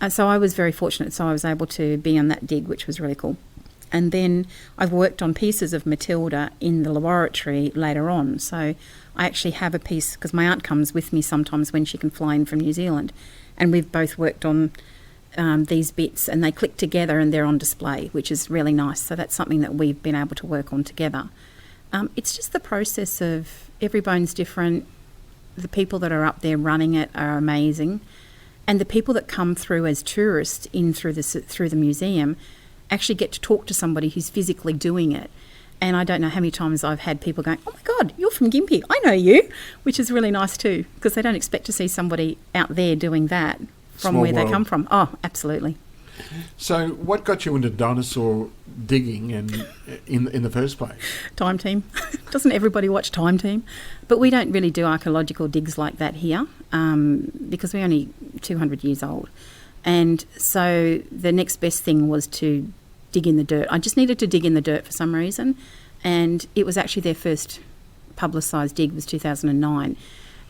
S3: So I was very fortunate, so I was able to be on that dig, which was really cool. And then I've worked on pieces of Matilda in the laboratory later on. So I actually have a piece, because my aunt comes with me sometimes when she can fly in from New Zealand. And we've both worked on these bits, and they click together and they're on display, which is really nice. So that's something that we've been able to work on together. It's just the process of every bone's different. The people that are up there running it are amazing. And the people that come through as tourists in through the museum actually get to talk to somebody who's physically doing it. And I don't know how many times I've had people going, "Oh my God, you're from Gympie, I know you," which is really nice too, because they don't expect to see somebody out there doing that from
S1: Small
S3: where
S1: world.
S3: they come from. Oh, absolutely.
S1: So what got you into dinosaur digging and in the first place?
S3: Time Team. Doesn't everybody watch Time Team? But we don't really do archaeological digs like that here because we're only 200 years old. And so the next best thing was to dig in the dirt. I just needed to dig in the dirt for some reason. And it was actually their first publicised dig was 2009.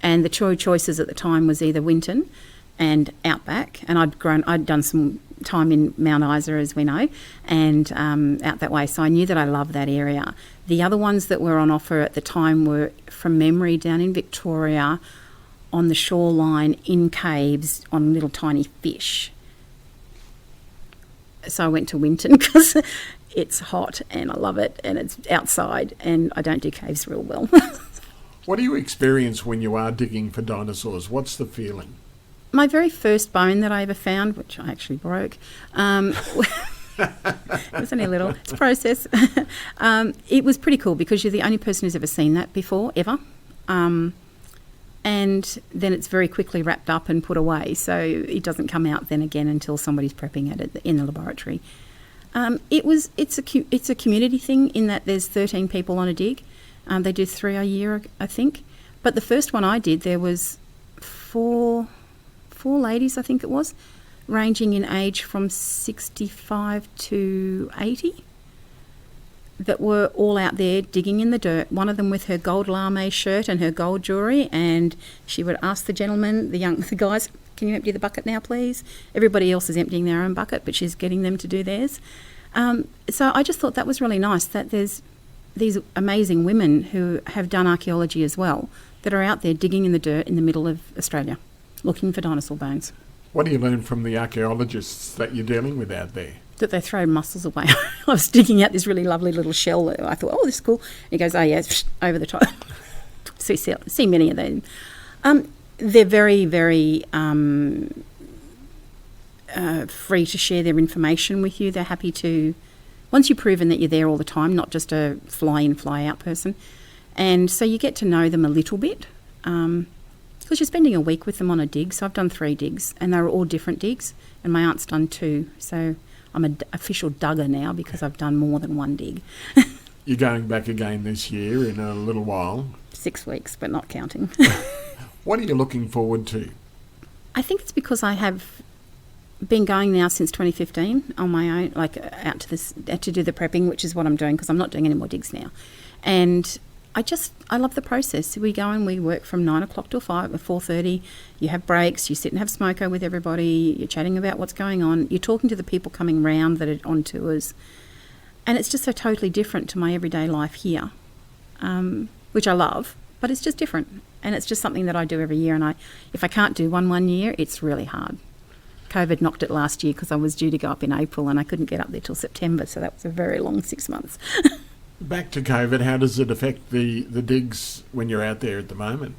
S3: And the choices at the time was either Winton and Outback. And I'd done some time in Mount Isa, as we know, and out that way. So I knew that I loved that area. The other ones that were on offer at the time were, from memory, down in Victoria, on the shoreline, in caves, on little tiny fish. So I went to Winton because it's hot and I love it, and it's outside, and I don't do caves real well.
S1: What do you experience when you are digging for dinosaurs? What's the feeling?
S3: My very first bone that I ever found, which I actually broke, it was only a little, it's a process. It was pretty cool because you're the only person who's ever seen that before, ever. And then it's very quickly wrapped up and put away, so it doesn't come out then again until somebody's prepping it in the laboratory. It's a community thing in that there's 13 people on a dig. They do 3 a year, I think. But the first one I did, there was four ladies, I think it was, ranging in age from 65 to 80, that were all out there digging in the dirt. One of them with her gold lame shirt and her gold jewellery, and she would ask the gentlemen, the guys, "Can you empty the bucket now, please?" Everybody else is emptying their own bucket, but she's getting them to do theirs. So I just thought that was really nice, that there's these amazing women who have done archaeology as well, that are out there digging in the dirt in the middle of Australia, looking for dinosaur bones.
S1: What do you learn from the archaeologists that you're dealing with out there?
S3: that they throw mussels away. I was digging out this really lovely little shell. I thought, oh, this is cool. And he goes, oh, yeah, over the top. see many of them. They're very, very free to share their information with you. They're happy to, once you've proven that you're there all the time, not just a fly-in, fly-out person. And so you get to know them a little bit because you're spending a week with them on a dig. So I've done 3 digs, and they're all different digs, and my aunt's done 2. So I'm an official dugger now because I've done more than 1 dig.
S1: You're going back again this year in a little while.
S3: 6 weeks, but not counting.
S1: What are you looking forward to?
S3: I think it's because I have been going now since 2015 on my own, like out to do the prepping, which is what I'm doing because I'm not doing any more digs now. And I love the process. We go and we work from 9 o'clock till 4:30. You have breaks, you sit and have smoko with everybody, you're chatting about what's going on, you're talking to the people coming round that are on tours. And it's just so totally different to my everyday life here, which I love, but it's just different. And it's just something that I do every year. And if I can't do one year, it's really hard. COVID knocked it last year because I was due to go up in April and I couldn't get up there till September. So that was a very long 6 months.
S1: Back to COVID, how does it affect the digs when you're out there at the moment?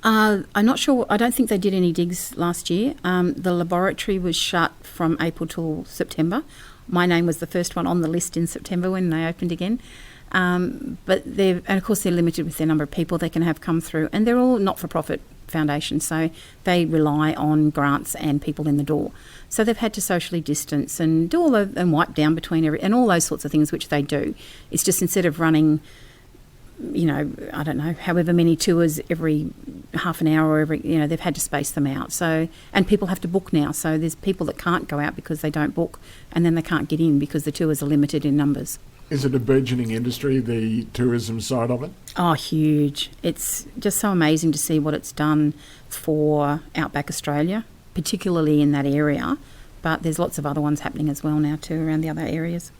S3: I'm not sure. I don't think they did any digs last year. The laboratory was shut from April till September. My name was the first one on the list in September when they opened again. And of course they're limited with their number of people they can have come through, and they're all not-for-profit foundations, so they rely on grants and people in the door. So they've had to socially distance and do and wipe down between and all those sorts of things, which they do. It's just instead of running, I don't know, however many tours every half an hour or they've had to space them out. So, and people have to book now. So there's people that can't go out because they don't book, and then they can't get in because the tours are limited in numbers.
S1: Is it a burgeoning industry, the tourism side of it?
S3: Oh, huge. It's just so amazing to see what it's done for Outback Australia, particularly in that area. But there's lots of other ones happening as well now too around the other areas.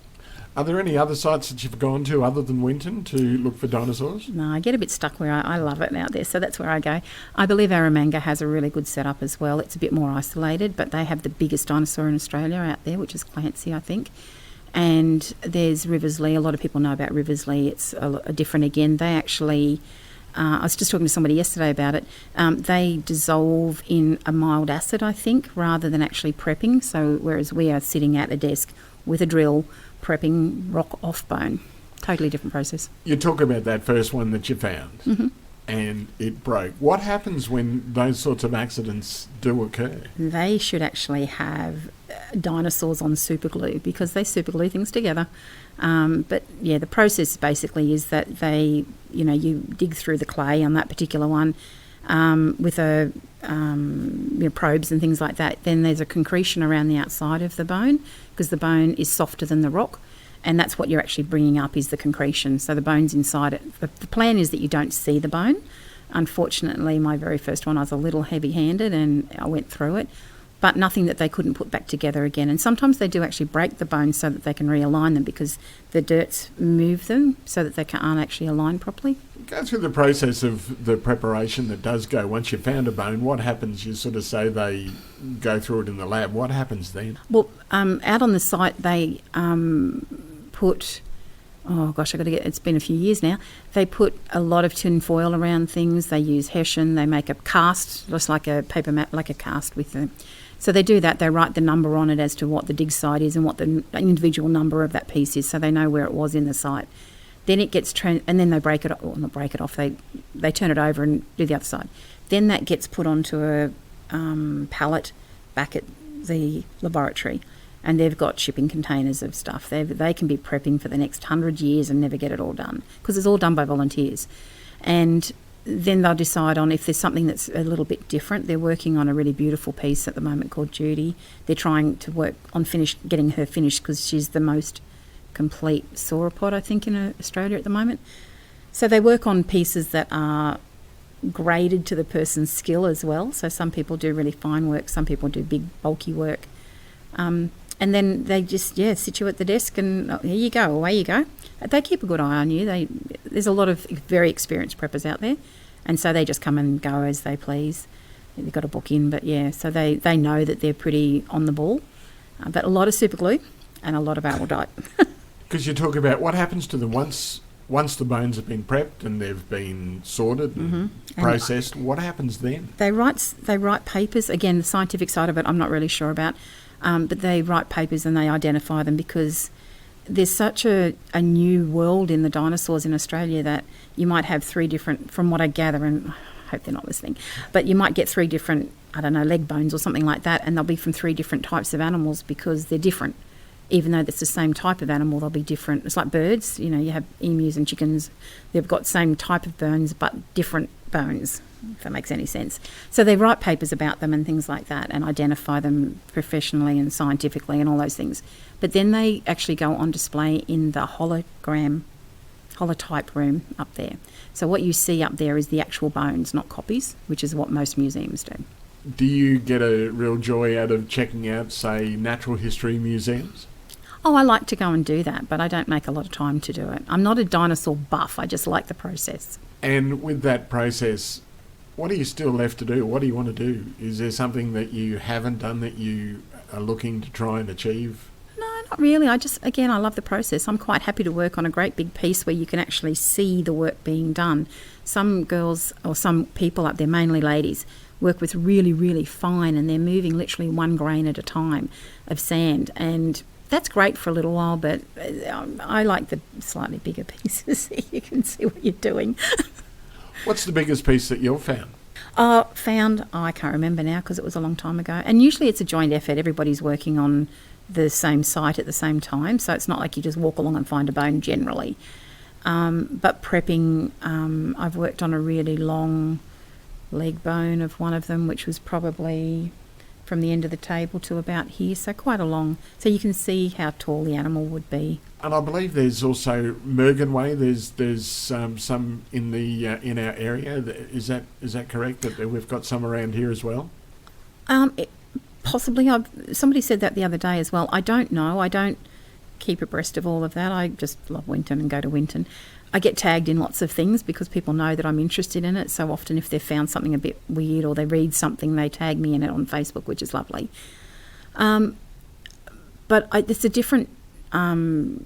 S1: Are there any other sites that you've gone to other than Winton to look for dinosaurs?
S3: No, I get a bit stuck where I love it out there, so that's where I go. I believe Arramanga has a really good setup as well. It's a bit more isolated, but they have the biggest dinosaur in Australia out there, which is Clancy, I think. And there's Riversley. A lot of people know about Riversley. It's a different again. They actually, I was just talking to somebody yesterday about it, they dissolve in a mild acid, I think, rather than actually prepping. So whereas we are sitting at a desk with a drill prepping rock off bone. Totally different process.
S1: You talk about that first one that you found and it broke. What happens when those sorts of accidents do occur?
S3: They should actually have dinosaurs on super glue because they super glue things together. But yeah, the process basically is that they, you dig through the clay on that particular one with probes and things like that. Then there's a concretion around the outside of the bone because the bone is softer than the rock. And that's what you're actually bringing up is the concretion. So the bone's inside it. The plan is that you don't see the bone. Unfortunately, my very first one, I was a little heavy-handed and I went through it. But nothing that they couldn't put back together again. And sometimes they do actually break the bones so that they can realign them because the dirt's moved them so that they aren't actually aligned properly.
S1: Go through the process of the preparation that does go. Once you've found a bone, what happens? You sort of say they go through it in the lab. What happens then?
S3: Well, out on the site they put... Oh gosh, it's been a few years now. They put a lot of tin foil around things. They use hessian. They make a cast, just like a paper mat, like a cast with them. So they do that. They write the number on it as to what the dig site is and what the individual number of that piece is, so they know where it was in the site. Then it gets and then they break it, or not break it off. They turn it over and do the other side. Then that gets put onto a pallet back at the laboratory. And they've got shipping containers of stuff. They can be prepping for the next 100 years and never get it all done because it's all done by volunteers. And then they'll decide on if there's something that's a little bit different. They're working on a really beautiful piece at the moment called Judy. They're trying to work on getting her finished because she's the most complete sauropod, I think, in Australia at the moment. So they work on pieces that are graded to the person's skill as well. So some people do really fine work, some people do big, bulky work. And then they just, sit you at the desk and here you go, away you go. They keep a good eye on you. There's a lot of very experienced preppers out there. And so they just come and go as they please. They've got to book in, but so they know that they're pretty on the ball. But a lot of super glue. and a lot of aldite.
S1: Because you talk about what happens to them once the bones have been prepped and they've been sorted and processed. What happens then?
S3: They write papers. Again, the scientific side of it I'm not really sure about, but they write papers and they identify them because there's such a new world in the dinosaurs in Australia that you might have 3 different, from what I gather, and I hope they're not listening, but you might get 3 different, leg bones or something like that, and they'll be from 3 different types of animals because they're different. Even though it's the same type of animal, they'll be different. It's like birds, you have emus and chickens. They've got same type of bones, but different bones, if that makes any sense. So they write papers about them and things like that and identify them professionally and scientifically and all those things. But then they actually go on display in the holotype room up there. So what you see up there is the actual bones, not copies, which is what most museums do.
S1: Do you get a real joy out of checking out, say, natural history museums?
S3: Oh, I like to go and do that, but I don't make a lot of time to do it. I'm not a dinosaur buff. I just like the process.
S1: And with that process, what are you still left to do? What do you want to do? Is there something that you haven't done that you are looking to try and achieve?
S3: No, not really. I love the process. I'm quite happy to work on a great big piece where you can actually see the work being done. Some girls or some people up there, mainly ladies, work with really, really fine, and they're moving literally 1 grain at a time of sand, and that's great for a little while, but I like the slightly bigger pieces so you can see what you're doing.
S1: What's the biggest piece that you've found?
S3: I can't remember now because it was a long time ago, and usually it's a joint effort. Everybody's working on the same site at the same time, so it's not like you just walk along and find a bone generally. But prepping, I've worked on a really long leg bone of one of them, which was probably from the end of the table to about here, so quite a long, so you can see how tall the animal would be.
S1: And I believe there's also Mergenway. There's some in the in our area. Is that correct? That we've got some around here as well.
S3: Possibly. Somebody said that the other day as well. I don't know. I don't keep abreast of all of that. I just love Winton and go to Winton. I get tagged in lots of things because people know that I'm interested in it. So often if they've found something a bit weird or they read something, they tag me in it on Facebook, which is lovely. But it's a different type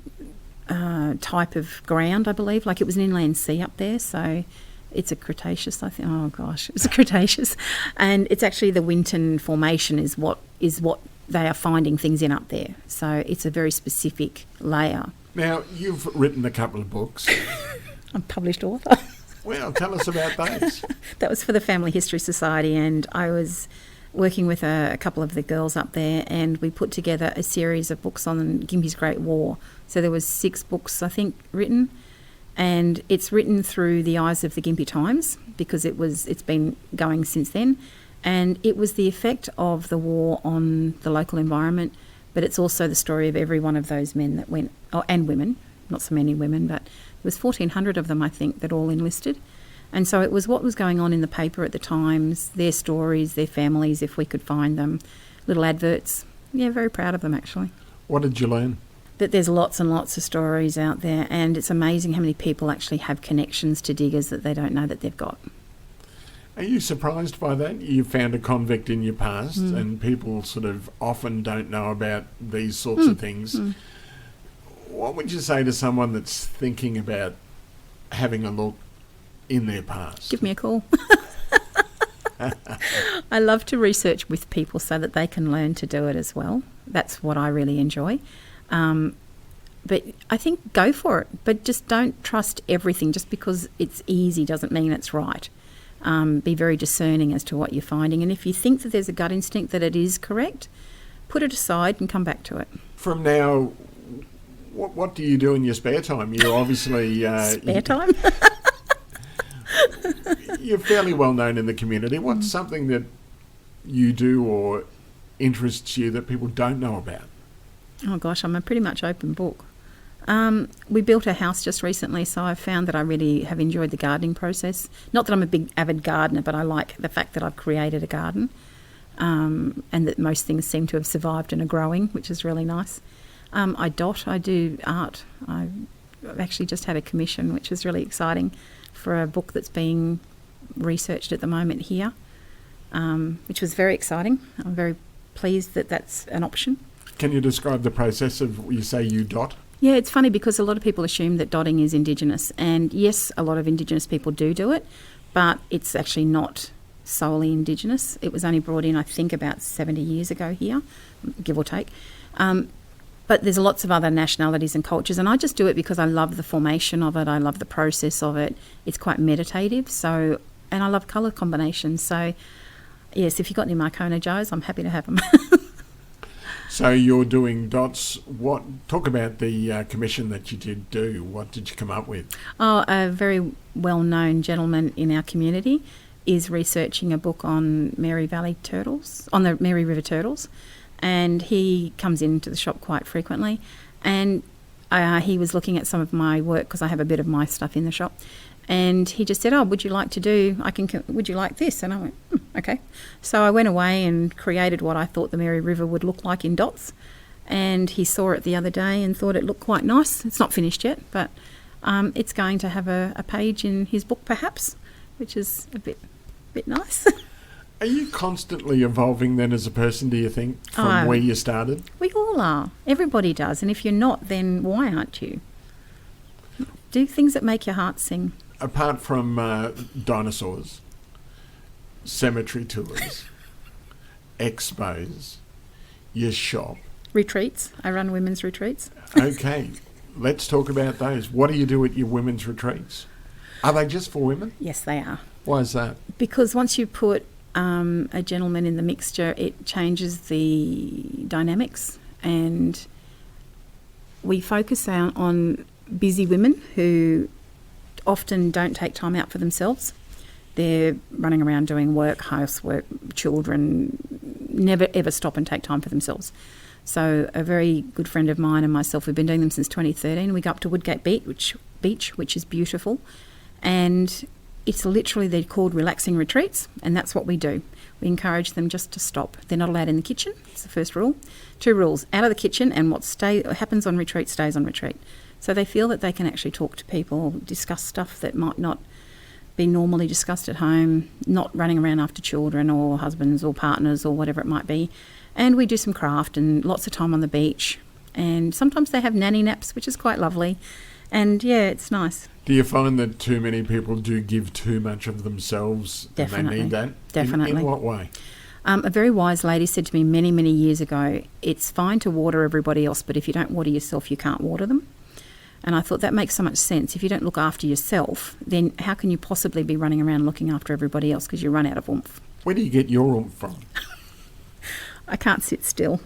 S3: of ground, I believe. Like it was an inland sea up there, so it's a Cretaceous, I think. Oh, gosh, it's a Cretaceous. And it's actually the Winton Formation is what they are finding things in up there. So it's a very specific layer.
S1: Now, you've written a couple of books.
S3: I'm a published author.
S1: Well, tell us about those.
S3: That was for the Family History Society, and I was working with a couple of the girls up there, and we put together a series of books on Gympie's Great War. So there was 6 books, I think, written, and it's written through the eyes of the Gympie Times because it's been going since then, and it was the effect of the war on the local environment. But it's also the story of every one of those men that went, and women, not so many women, but there was 1,400 of them, I think, that all enlisted. And so it was what was going on in the paper at the times, their stories, their families, if we could find them, little adverts. Yeah, very proud of them, actually.
S1: What did you learn?
S3: That there's lots and lots of stories out there, and it's amazing how many people actually have connections to diggers that they don't know that they've got.
S1: Are you surprised by that? You found a convict in your past, and people sort of often don't know about these sorts of things. What would you say to someone that's thinking about having a look in their past?
S3: Give me a call. I love to research with people so that they can learn to do it as well. That's what I really enjoy. But I think go for it, but just don't trust everything. Just because it's easy doesn't mean it's right. Be very discerning as to what you're finding, and if you think that there's a gut instinct that it is correct, put it aside and come back to it.
S1: From now, what do you do in your spare time? You're obviously
S3: spare time.
S1: You're fairly well known in the community. What's something that you do or interests you that people don't know about?
S3: Oh gosh, I'm a pretty much open book. We built a house just recently, so I've found that I really have enjoyed the gardening process. Not that I'm a big avid gardener, but I like the fact that I've created a garden, and that most things seem to have survived and are growing, which is really nice. I do art. I've actually just had a commission, which is really exciting, for a book that's being researched at the moment here, which was very exciting. I'm very pleased that that's an option.
S1: Can you describe the process of, you say you dot?
S3: Yeah, it's funny because a lot of people assume that dotting is Indigenous. And yes, a lot of Indigenous people do it, but it's actually not solely Indigenous. It was only brought in, I think, about 70 years ago here, give or take. But there's lots of other nationalities and cultures, and I just do it because I love the formation of it. I love the process of it. It's quite meditative, and I love colour combinations. So, yes, if you've got any Marcona Joes, I'm happy to have them.
S1: So you're doing dots. Talk about the commission that you did do. What did you come up with?
S3: Oh, a very well-known gentleman in our community is researching a book on Mary Valley turtles, on the Mary River turtles, and he comes into the shop quite frequently. And he was looking at some of my work because I have a bit of my stuff in the shop. And he just said, "Oh, would you like this?" And I went, "Okay." So I went away and created what I thought the Mary River would look like in dots. And he saw it the other day and thought it looked quite nice. It's not finished yet, but it's going to have a page in his book, perhaps, which is a bit nice.
S1: Are you constantly evolving then as a person, do you think, from where you started?
S3: We all are. Everybody does. And if you're not, then why aren't you? Do things that make your heart sing.
S1: Apart from dinosaurs, cemetery tours, expos, your shop.
S3: Retreats. I run women's retreats.
S1: Okay, let's talk about those. What do you do at your women's retreats? Are they just for women?
S3: Yes, they are.
S1: Why is that?
S3: Because once you put a gentleman in the mixture, it changes the dynamics, and we focus on busy women who often don't take time out for themselves. They're running around doing work, housework, children, never ever stop and take time for themselves. So a very good friend of mine and myself, we've been doing them since 2013. We go up to Woodgate Beach, which is beautiful, and it's literally, they're called relaxing retreats, and that's what we do. We encourage them just to stop. They're not allowed in the kitchen. It's the first rule. 2 rules: out of the kitchen, and what happens on retreat stays on retreat. So they feel that they can actually talk to people, discuss stuff that might not be normally discussed at home, not running around after children or husbands or partners or whatever it might be. And we do some craft and lots of time on the beach. And sometimes they have nanny naps, which is quite lovely. And yeah, it's nice.
S1: Do you find that too many people do give too much of themselves?
S3: Definitely.
S1: And they need that?
S3: Definitely.
S1: In what way?
S3: A very wise lady said to me many, many years ago, it's fine to water everybody else, but if you don't water yourself, you can't water them. And I thought that makes so much sense. If you don't look after yourself, then how can you possibly be running around looking after everybody else, because you run out of oomph?
S1: Where do you get your oomph from?
S3: I can't sit still.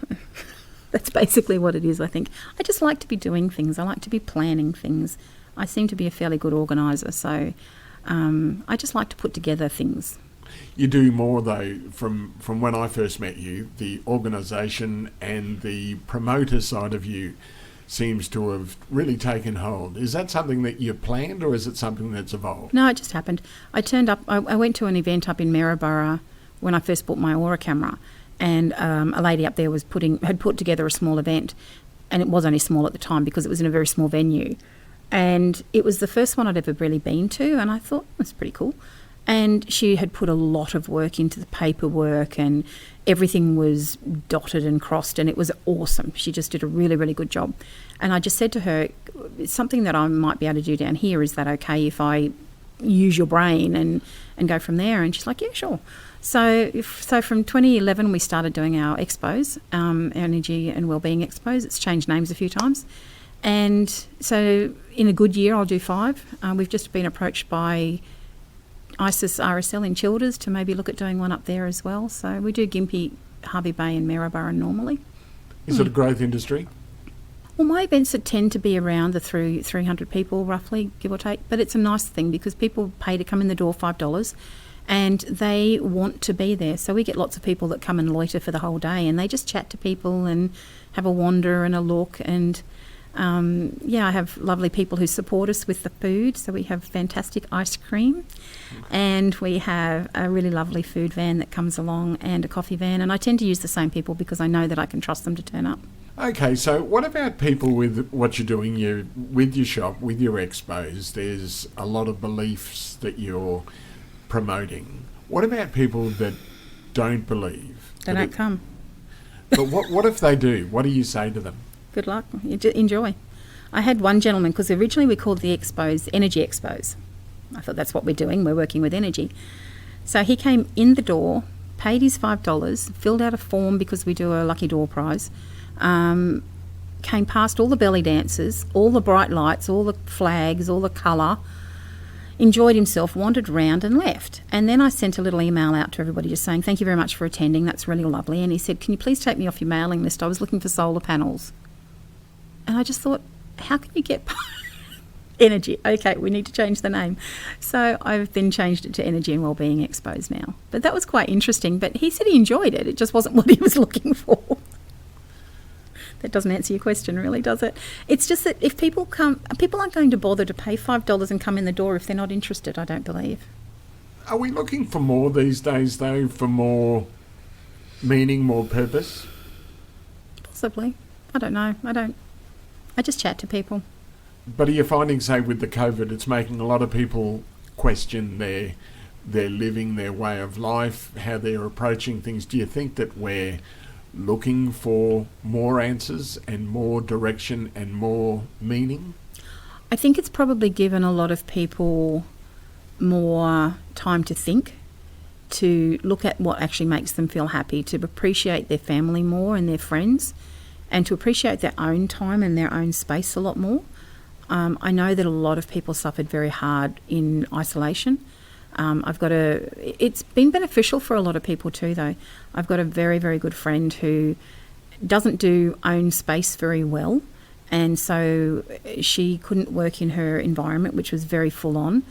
S3: That's basically what it is, I think. I just like to be doing things. I like to be planning things. I seem to be a fairly good organiser, so I just like to put together things.
S1: You do more, though, from when I first met you. The organisation and the promoter side of you seems to have really taken hold. Is that something that you planned, or is it something that's evolved?
S3: No, it just happened. I turned up, I went to an event up in Maryborough when I first bought my Aura camera, and a lady up there had put together a small event, and it was only small at the time because it was in a very small venue. And it was the first one I'd ever really been to, and I thought, that's pretty cool. And she had put a lot of work into the paperwork, and everything was dotted and crossed, and it was awesome. She just did a really, really good job. And I just said to her, it's something that I might be able to do down here. Is that okay if I use your brain and go from there? And she's like, yeah, sure. So from 2011, we started doing our expos, energy and wellbeing expos. It's changed names a few times. And so in a good year, I'll do 5. We've just been approached by ISIS RSL in Childers to maybe look at doing one up there as well. So we do Gympie, Harvey Bay and Maryborough normally.
S1: Is it a growth industry?
S3: Well, my events tend to be around the 300 people roughly, give or take. But it's a nice thing because people pay to come in the door $5 and they want to be there. So we get lots of people that come and loiter for the whole day, and they just chat to people and have a wander and a look. And I have lovely people who support us with the food. So we have fantastic ice cream, and we have a really lovely food van that comes along and a coffee van. And I tend to use the same people because I know that I can trust them to turn up.
S1: Okay, so what about people with what you're doing with your shop, with your expos? There's a lot of beliefs that you're promoting. What about people that don't believe?
S3: They don't come.
S1: But what if they do? What do you say to them?
S3: Good luck. Enjoy. I had one gentleman, because originally we called the expos energy expos. I thought that's what we're doing. We're working with energy. So he came in the door, paid his $5, filled out a form because we do a lucky door prize, came past all the belly dancers, all the bright lights, all the flags, all the colour, enjoyed himself, wandered round and left. And then I sent a little email out to everybody just saying, thank you very much for attending, that's really lovely. And he said, can you please take me off your mailing list? I was looking for solar panels. And I just thought, how can you get energy? Okay, we need to change the name. So I've then changed it to Energy and Wellbeing Expos now. But that was quite interesting. But he said he enjoyed it. It just wasn't what he was looking for. That doesn't answer your question, really, does it? It's just that if people aren't going to bother to pay $5 and come in the door if they're not interested, I don't believe.
S1: Are we looking for more these days, though, for more meaning, more purpose?
S3: Possibly. I don't know. I just chat to people.
S1: But are you finding, say, with the COVID, it's making a lot of people question their living, their way of life, how they're approaching things? Do you think that we're looking for more answers and more direction and more meaning?
S3: I think it's probably given a lot of people more time to think, to look at what actually makes them feel happy, to appreciate their family more and their friends, and to appreciate their own time and their own space a lot more. I know that a lot of people suffered very hard in isolation. It's been beneficial for a lot of people too, though. I've got a very, very good friend who doesn't do own space very well, and so she couldn't work in her environment, which was very full on,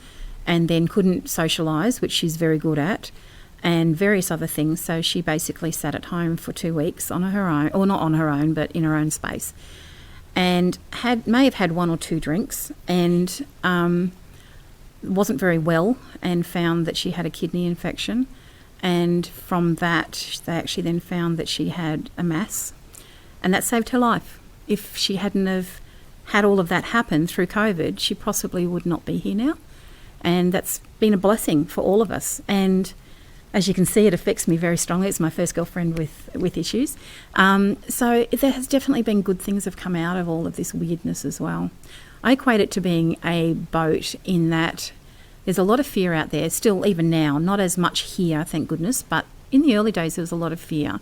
S3: and then couldn't socialise, which she's very good at, and various other things. So she basically sat at home for 2 weeks on her own, or not on her own, but in her own space, and may have had 1 or 2 drinks, and wasn't very well, and found that she had a kidney infection. And from that, they actually then found that she had a mass, and that saved her life. If she hadn't have had all of that happen through COVID, she possibly would not be here now. And that's been a blessing for all of us. And as you can see, it affects me very strongly. It's my first girlfriend with issues. So there has definitely been good things have come out of all of this weirdness as well. I equate it to being a boat in that there's a lot of fear out there, still even now, not as much here, thank goodness, but in the early days there was a lot of fear.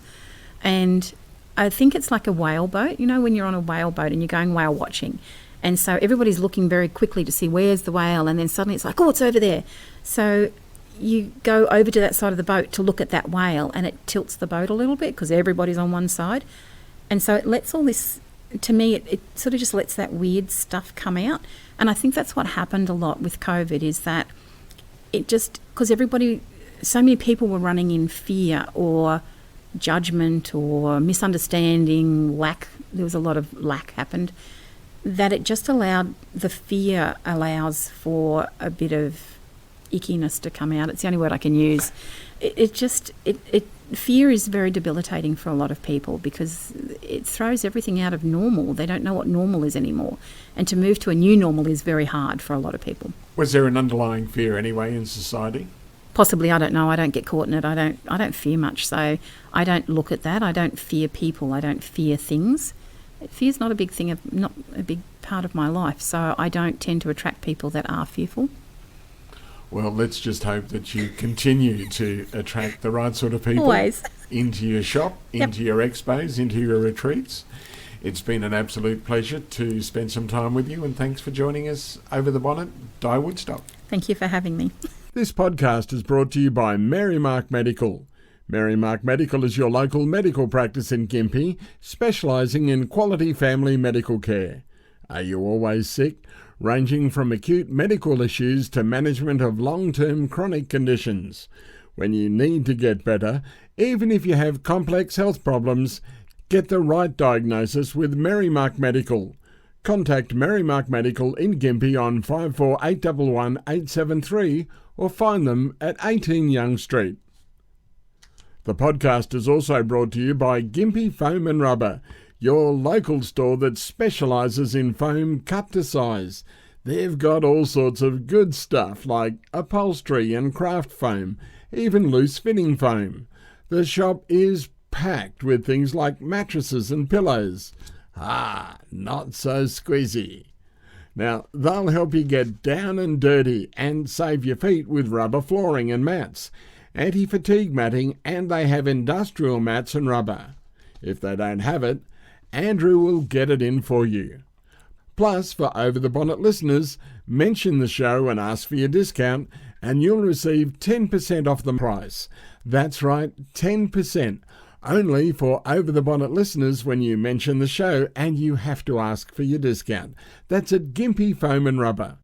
S3: And I think it's like a whale boat, you know, when you're on a whale boat and you're going whale watching. And so everybody's looking very quickly to see where's the whale, and then suddenly it's like, oh, it's over there. So you go over to that side of the boat to look at that whale, and it tilts the boat a little bit because everybody's on one side. And so it lets all this, to me, it sort of just lets that weird stuff come out. And I think that's what happened a lot with COVID, is that it just, because so many people were running in fear or judgment or misunderstanding, lack, there was a lot of lack happened, that it just the fear allows for a bit of ickiness to come out. It's the only word I can use. Fear is very debilitating for a lot of people because it throws everything out of normal. They don't know what normal is anymore. And to move to a new normal is very hard for a lot of people.
S1: Was there an underlying fear anyway in society?
S3: Possibly, I don't know. I don't get caught in it. I don't fear much, so I don't look at that. I don't fear people. I don't fear things. Fear's not a big thing, not a big part of my life, so I don't tend to attract people that are fearful.
S1: Well, let's just hope that you continue to attract the right sort of people.
S3: Always.
S1: Into your shop, into your expos, into your retreats. It's been an absolute pleasure to spend some time with you, and thanks for joining us over the bonnet, Dianne Woodstock.
S3: Thank you for having me.
S1: This podcast is brought to you by Merrimark Medical. Merrimark Medical is your local medical practice in Gympie, specialising in quality family medical care. Are you always sick? Ranging from acute medical issues to management of long-term chronic conditions. When you need to get better, even if you have complex health problems, get the right diagnosis with Merrimark Medical. Contact Merrimark Medical in Gympie on 54811 873 or find them at 18 Young Street. The podcast is also brought to you by Gympie Foam and Rubber, your local store that specialises in foam cut to size. They've got all sorts of good stuff like upholstery and craft foam, even loose fitting foam. The shop is packed with things like mattresses and pillows. Not so squeezy. Now, they'll help you get down and dirty and save your feet with rubber flooring and mats, anti-fatigue matting, and they have industrial mats and rubber. If they don't have it, Andrew will get it in for you. Plus, for Over the Bonnet listeners, mention the show and ask for your discount, and you'll receive 10% off the price. That's right, 10%. Only for Over the Bonnet listeners when you mention the show, and you have to ask for your discount. That's at Gympie Foam and Rubber.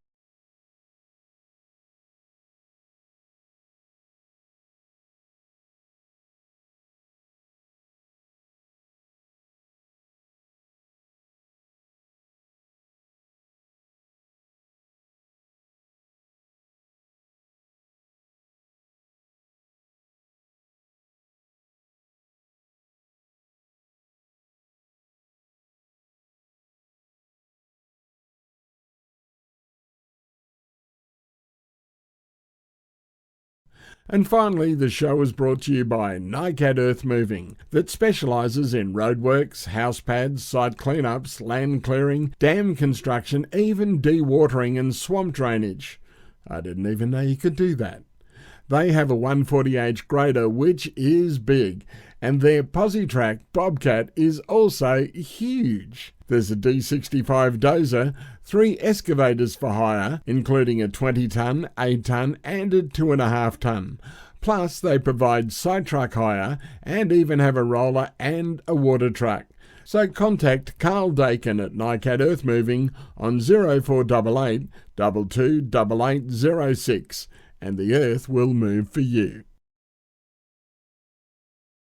S1: And finally, the show is brought to you by NICAD Earth Moving, that specialises in roadworks, house pads, site cleanups, land clearing, dam construction, even dewatering and swamp drainage. I didn't even know you could do that. They have a 140H grader, which is big, and their Positrack Bobcat is also huge. There's a D65 dozer, 3 excavators for hire, including a 20-tonne, 8-tonne and a 2.5-tonne. Plus, they provide side truck hire and even have a roller and a water truck. So contact Carl Dakin at NICAD Earth Moving on 0488 228806 and the earth will move for you.